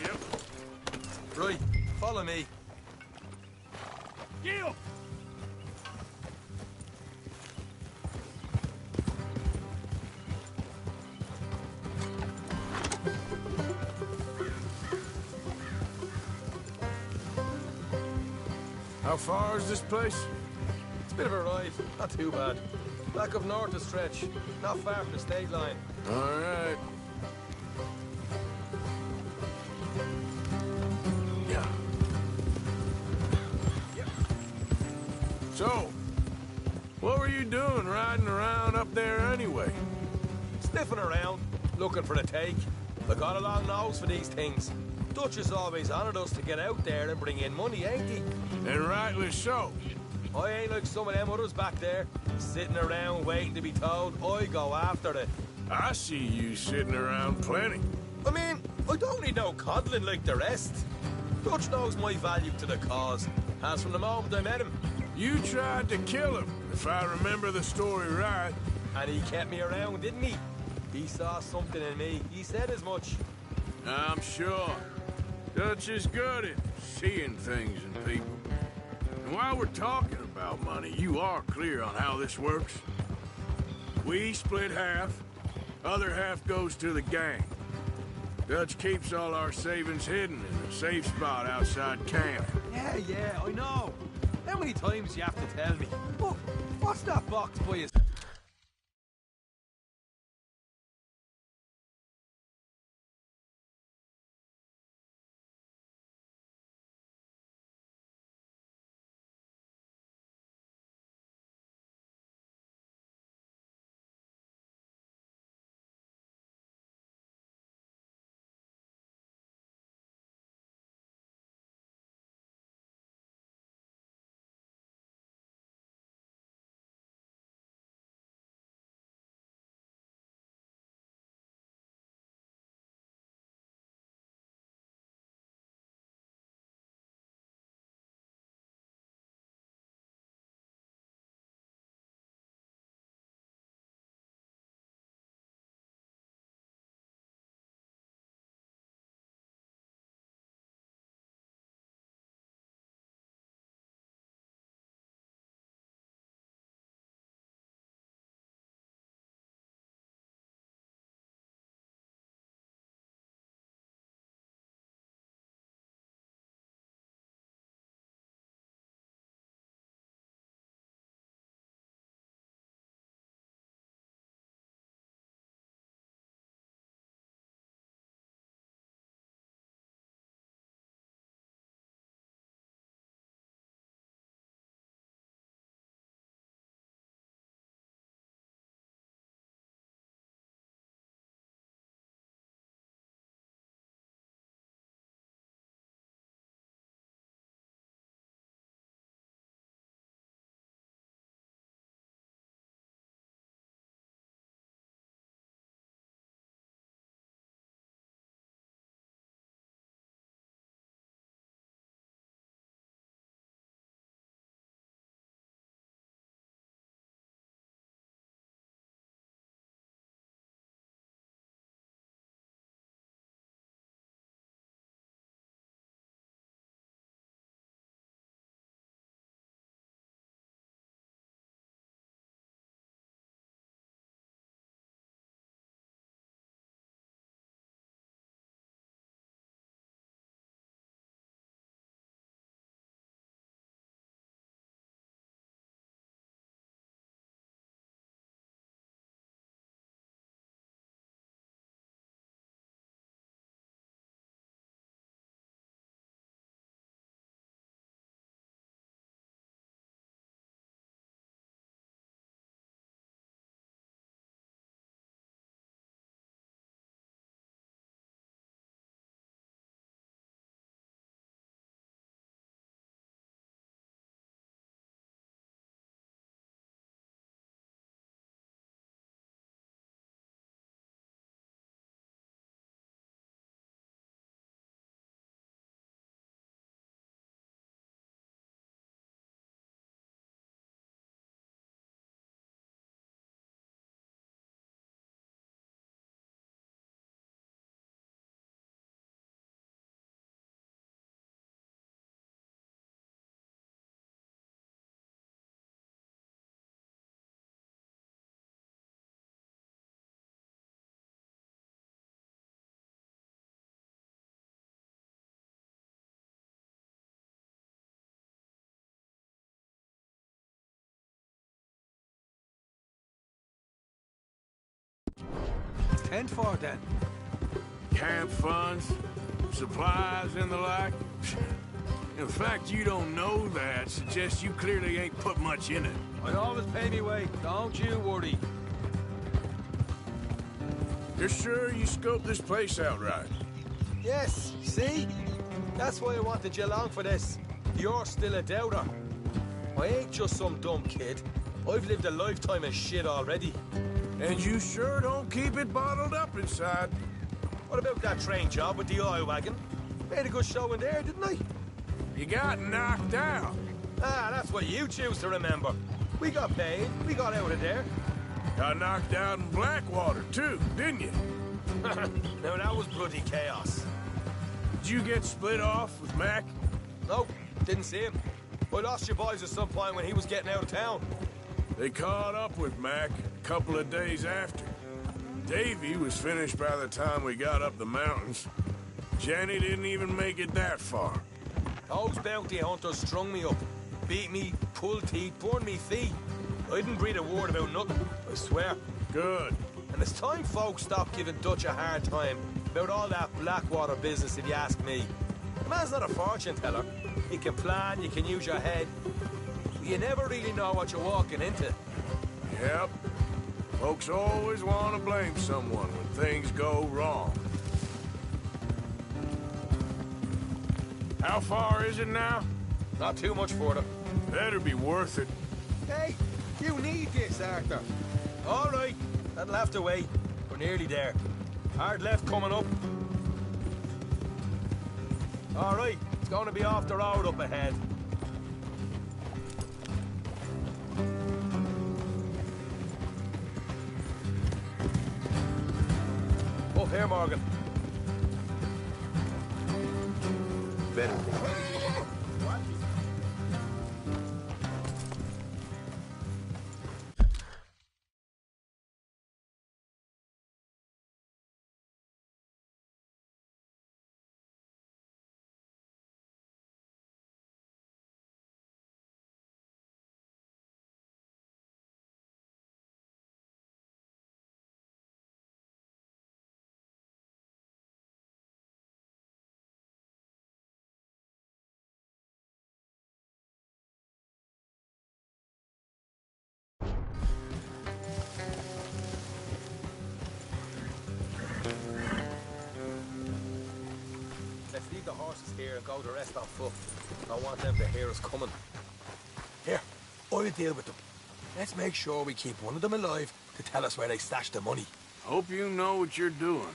Yep. Right, follow me. Gil! How far is this place? It's a bit of a ride, not too bad. Back up north a stretch, not far from the state line. All right. Yeah. So, what were you doing riding around up there anyway? Sniffing around, looking for the take. I got a long nose for these things. Dutch has always honoured us to get out there and bring in money, ain't he? And rightly so. I ain't like some of them others back there, sitting around waiting to be told I go after it. I see you sitting around plenty. I mean, I don't need no coddling like the rest. Dutch knows my value to the cause, as from the moment I met him. You tried to kill him, if I remember the story right. And he kept me around, didn't he? He saw something in me. He said as much. I'm sure. Dutch is good at seeing things in people. And while we're talking about money, you are clear on how this works. We split half, other half goes to the gang. Dutch keeps all our savings hidden in a safe spot outside camp. Yeah, I know. How many times you have to tell me? But what's that box by his... tent for, then? Camp funds, supplies, and the like. In fact, you don't know that suggests you clearly ain't put much in it. I always pay me way. Don't you worry. You're sure you scoped this place out right? Yes, see? That's why I wanted you along for this. You're still a doubter. I ain't just some dumb kid. I've lived a lifetime of shit already. And you sure don't keep it bottled up inside. What about that train job with the oil wagon? Made a good show in there, didn't I? You got knocked out. Ah, that's what you choose to remember. We got paid. We got out of there. Got knocked out in Blackwater, too, didn't you? Now, that was bloody chaos. Did you get split off with Mac? Nope, didn't see him. I lost your boys at some point when he was getting out of town. They caught up with Mac a couple of days after. Davy was finished by the time we got up the mountains. Jenny didn't even make it that far. Those bounty hunters strung me up. Beat me, pulled teeth, burned me feet. I didn't breathe a word about nothing, I swear. Good. And it's time folks stopped giving Dutch a hard time about all that Blackwater business, if you ask me. The man's not a fortune teller. You can plan, you can use your head. But you never really know what you're walking into. Yep. Folks always want to blame someone when things go wrong. How far is it now? Not too much further. Better be worth it. Hey, you need this, Arthur. All right, that'll have to wait. We're nearly there. Hard left coming up. All right, it's going to be off the road up ahead. Up here, Morgan. Better. Let's leave the horses here and go the rest on foot. I want them to hear us coming. Here, I'll deal with them. Let's make sure we keep one of them alive to tell us where they stashed the money. Hope you know what you're doing.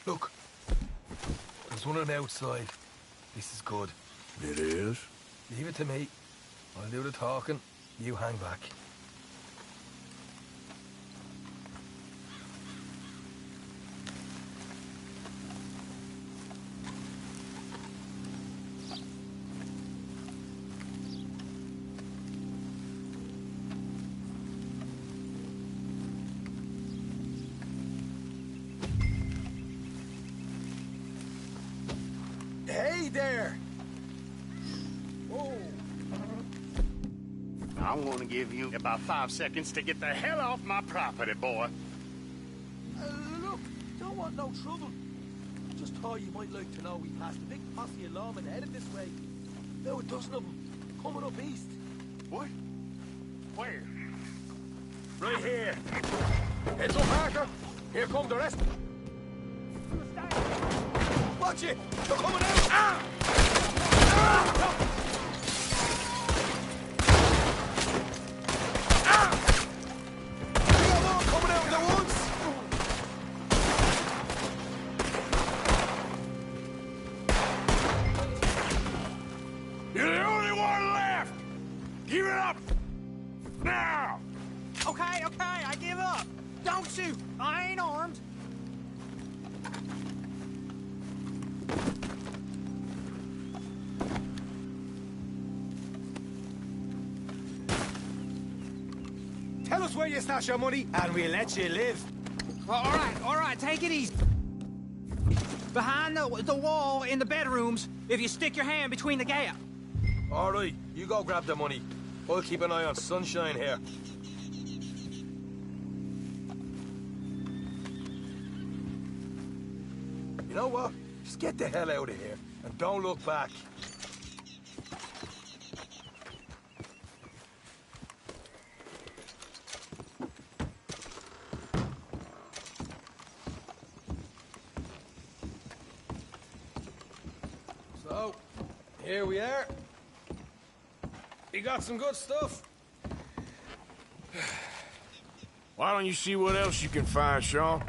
Look, there's one on the outside. This is good. It is? Leave it to me. I'll do the talking. You hang back. Hey there! Whoa! I'm gonna give you about 5 seconds to get the hell off my property, boy. Look, don't want no trouble. Just thought you might like to know we passed a big posse of lawmen headed this way. About a dozen of them, coming up east. What? Where? Right here. Heads up, Parker. Here come the rest. Watch it! They're coming out! Ah! Ah! Ah! We got more coming out in the woods! You're the only one left! Give it up! Now! Okay, I give up. Don't shoot. I ain't armed. Tell us where you stash your money, and we'll let you live. All right, take it easy. Behind the wall in the bedrooms, if you stick your hand between the gap. All right, you go grab the money. I'll keep an eye on Sunshine here. You know what? Just get the hell out of here, and don't look back. So, here we are. You got some good stuff. Why don't you see what else you can find, Sean?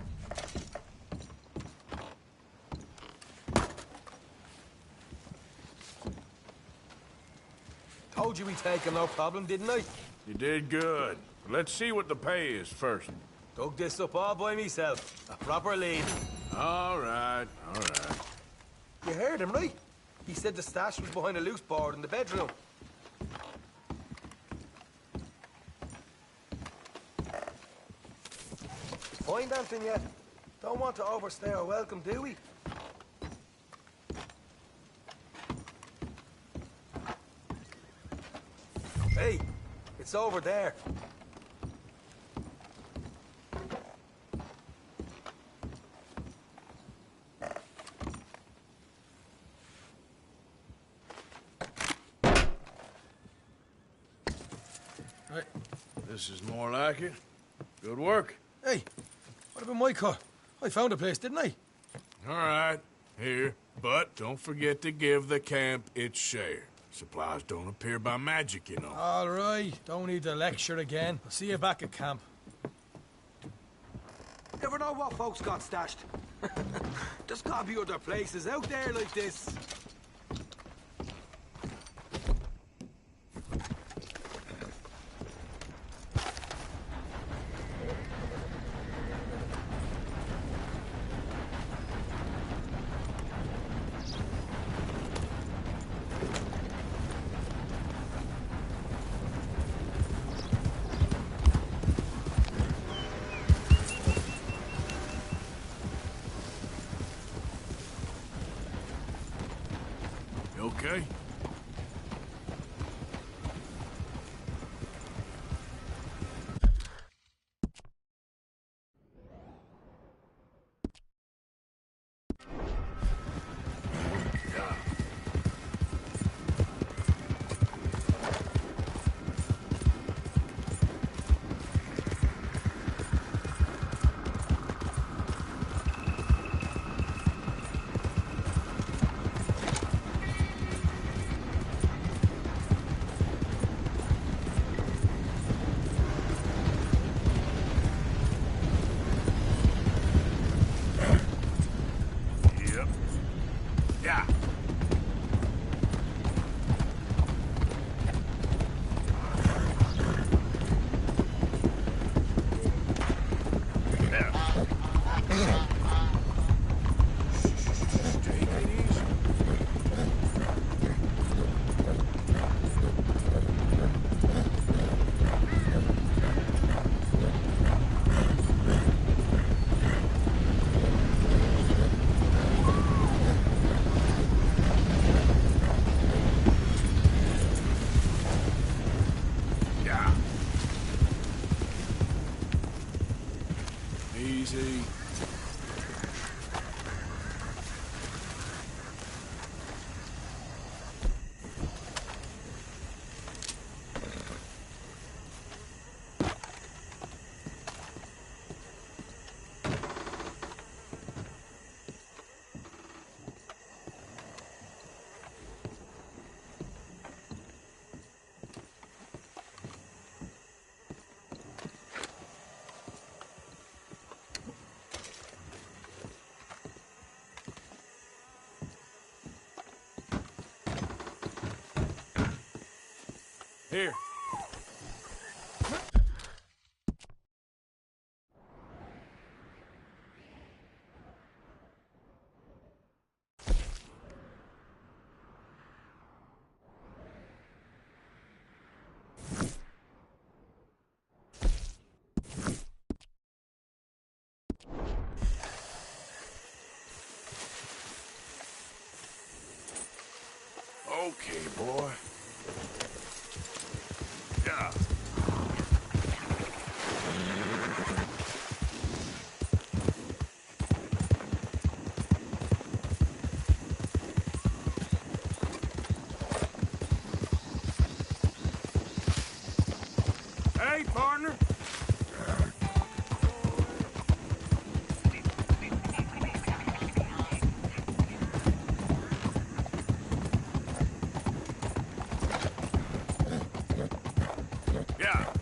Told you we'd take him, no problem, didn't I? You did good. Let's see what the pay is first. Dug this up all by myself. A proper lead. All right. You heard him, right? He said the stash was behind a loose board in the bedroom. Find anything yet? Don't want to overstay our welcome, do we? Hey, it's over there. Right. This is more like it. Good work. Hey, what about my car? I found a place, didn't I? All right. Here. But don't forget to give the camp its share. Supplies don't appear by magic, you know. All right. Don't need to lecture again. I'll see you back at camp. Never know what folks got stashed. There's gotta be other places out there like this. Okay? Easy. Okay, boy. Yeah. Hey, partner. Yeah.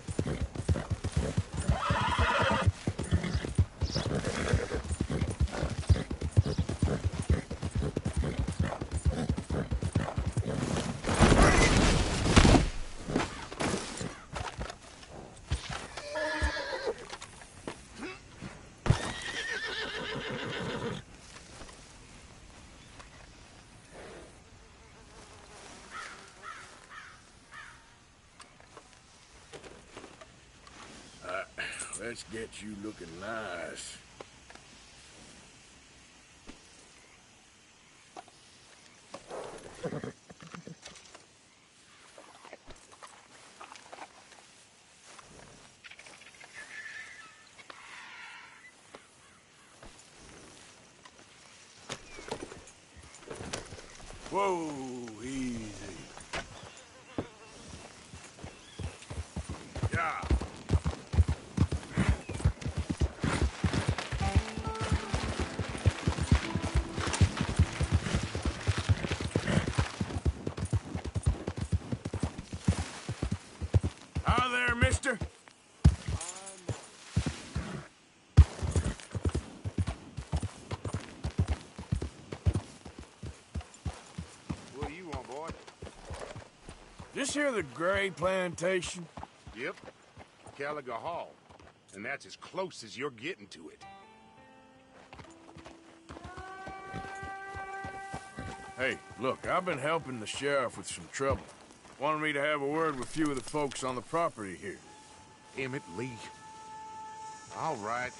Let's get you looking nice. Whoa, easy. Yeah. Hi there, mister. What do you want, boy? This here the Gray Plantation? Yep. Caliga Hall. And that's as close as you're getting to it. Hey, look, I've been helping the sheriff with some trouble. Wanted me to have a word with a few of the folks on the property here. Emmett Lee. All right.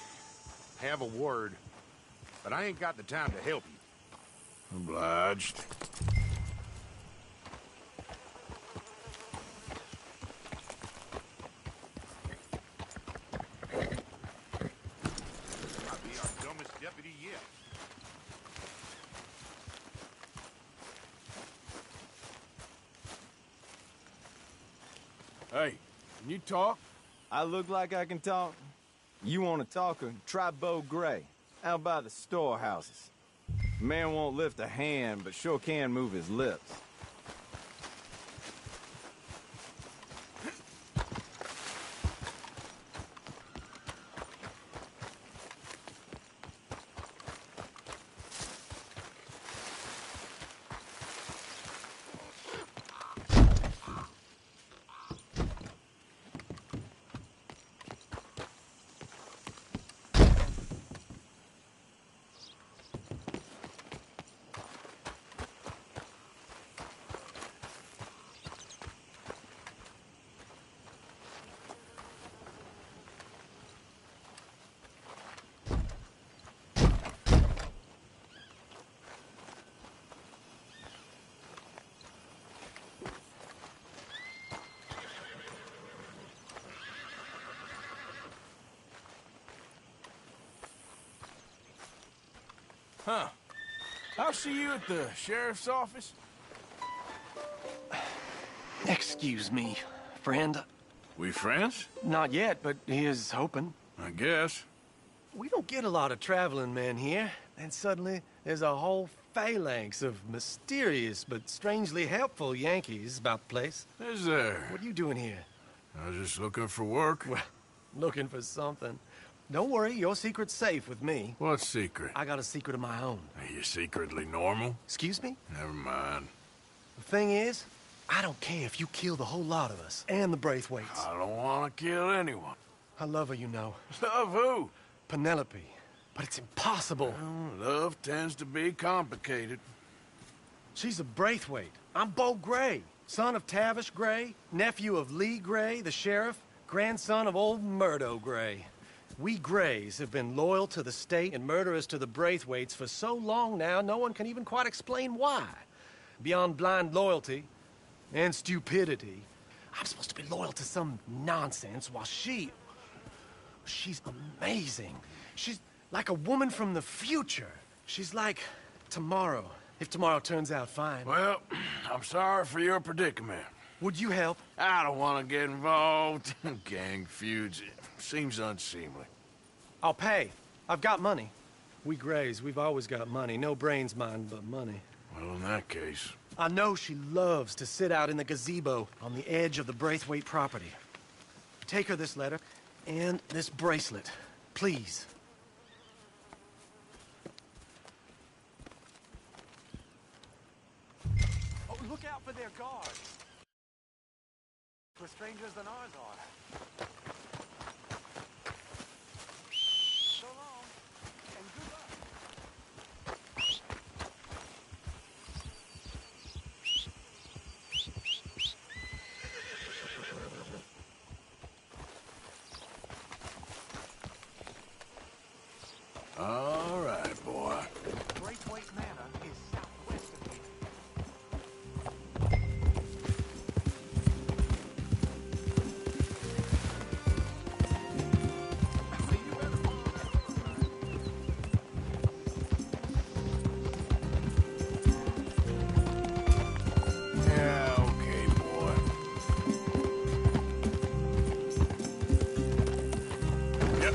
Have a word. But I ain't got the time to help you. Obliged. I'll be our dumbest deputy yet. Hey, can you talk? I look like I can talk? You want to talk? Try Bo Gray, out by the storehouses. Man won't lift a hand, but sure can move his lips. Huh. I'll see you at the sheriff's office. Excuse me, friend. We friends? Not yet, but he is hoping. I guess. We don't get a lot of traveling men here, and suddenly there's a whole phalanx of mysterious but strangely helpful Yankees about the place. Is there? What are you doing here? I was just looking for work. Well, looking for something. Don't worry, your secret's safe with me. What secret? I got a secret of my own. Are you secretly normal? Excuse me? Never mind. The thing is, I don't care if you kill the whole lot of us, and the Braithwaites. I don't want to kill anyone. I love her, you know. Love who? Penelope. But it's impossible. Well, love tends to be complicated. She's a Braithwaite. I'm Bo Gray, son of Tavish Gray, nephew of Lee Gray, the sheriff, grandson of old Murdo Gray. We Grays have been loyal to the state and murderous to the Braithwaites for so long now, no one can even quite explain why. Beyond blind loyalty and stupidity, I'm supposed to be loyal to some nonsense while she's amazing. She's like a woman from the future. She's like tomorrow, if tomorrow turns out fine. Well, I'm sorry for your predicament. Would you help? I don't want to get involved in gang feuds. It seems unseemly. I'll pay. I've got money. We Grays, we've always got money. No brains, mind, but money. Well, in that case... I know she loves to sit out in the gazebo on the edge of the Braithwaite property. Take her this letter and this bracelet, please. Oh, look out for their guards. We're strangers than ours are. So long, and good luck. All right, boy. Braithwaite Manor is southwest of here. Yeah, okay, boy. Yep.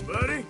Buddy?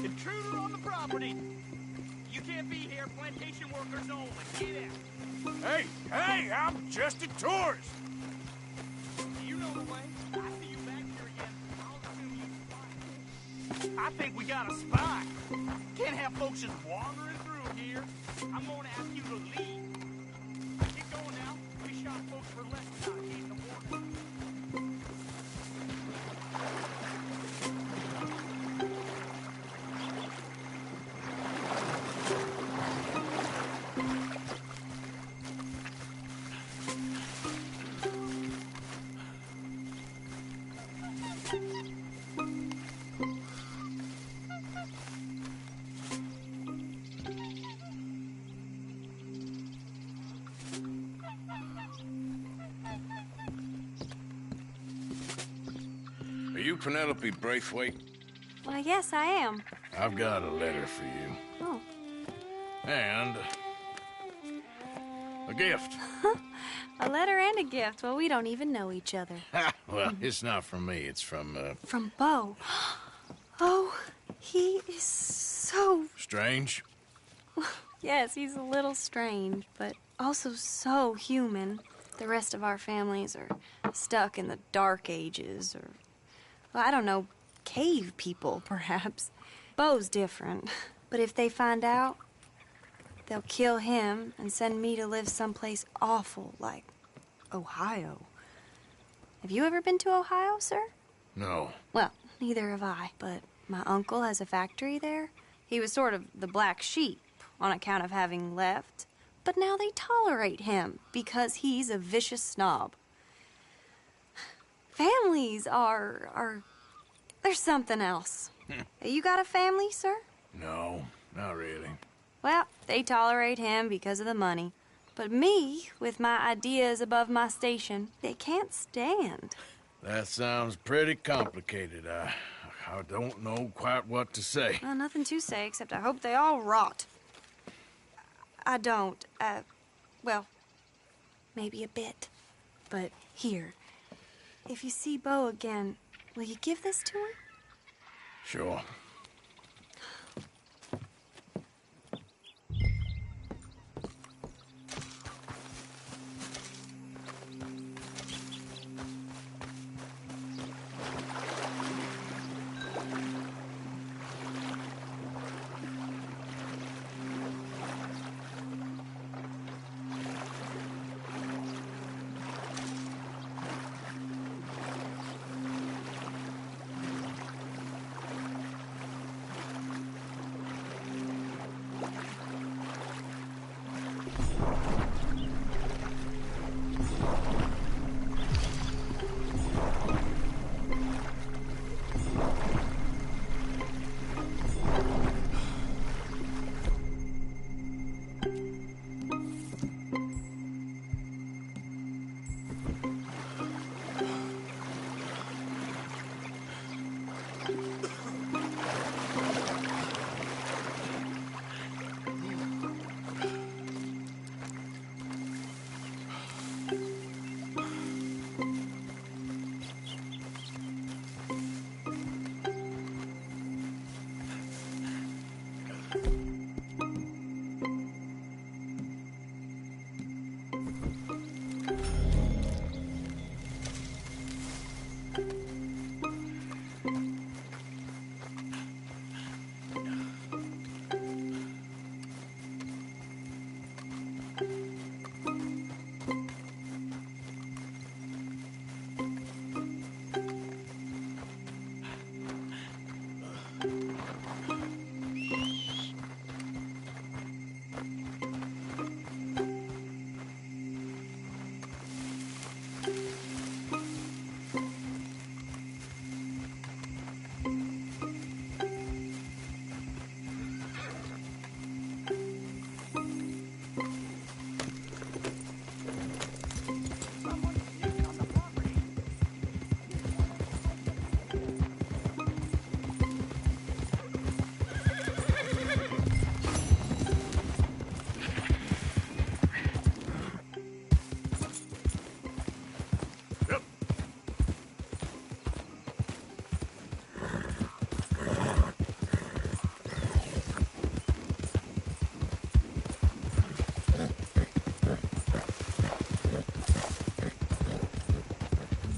Intruder on the property! You can't be here, plantation workers only. Get out! Hey, hey, I'm just a tourist. Do you know the way? I see you back here again. I'll assume you spy. I think we got a spy. Can't have folks just wandering through here. I'm gonna ask you to leave. Get going now. We shot folks for less than I gave the warning. Are you Penelope Braithwaite? Why, yes, I am. I've got a letter for you. Oh. And a gift. A letter and a gift. Well, we don't even know each other. Well, it's not from me. It's from, From Bo. Oh, he is so... Strange? Yes, he's a little strange, but also so human. The rest of our families are stuck in the Dark Ages, or, well, I don't know, cave people, perhaps. Bo's different. But if they find out, they'll kill him and send me to live someplace awful like Ohio. Have you ever been to Ohio, sir? No. Well, neither have I, but my uncle has a factory there. He was sort of the black sheep on account of having left, but now they tolerate him because he's a vicious snob. Families are there's something else. You got a family, sir? No, not really. Well, they tolerate him because of the money. But me, with my ideas above my station, they can't stand. That sounds pretty complicated. I don't know quite what to say. Well, nothing to say, except I hope they all rot. I don't, well, maybe a bit. But here, if you see Bo again, will you give this to him? Sure.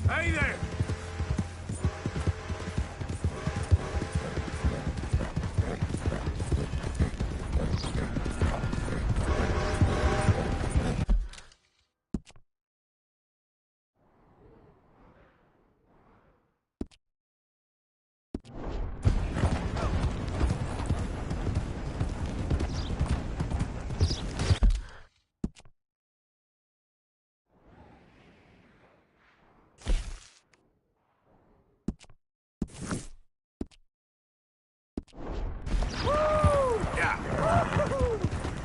Hey there!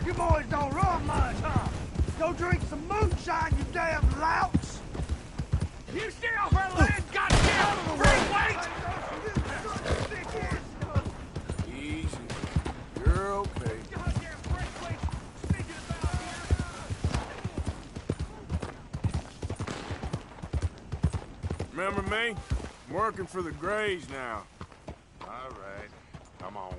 You boys don't run much, huh? Go drink some moonshine, you damn louts! You stay off our land, goddamn! Bring weight! Easy Remember me? I'm working for the Grays now. All right, come on.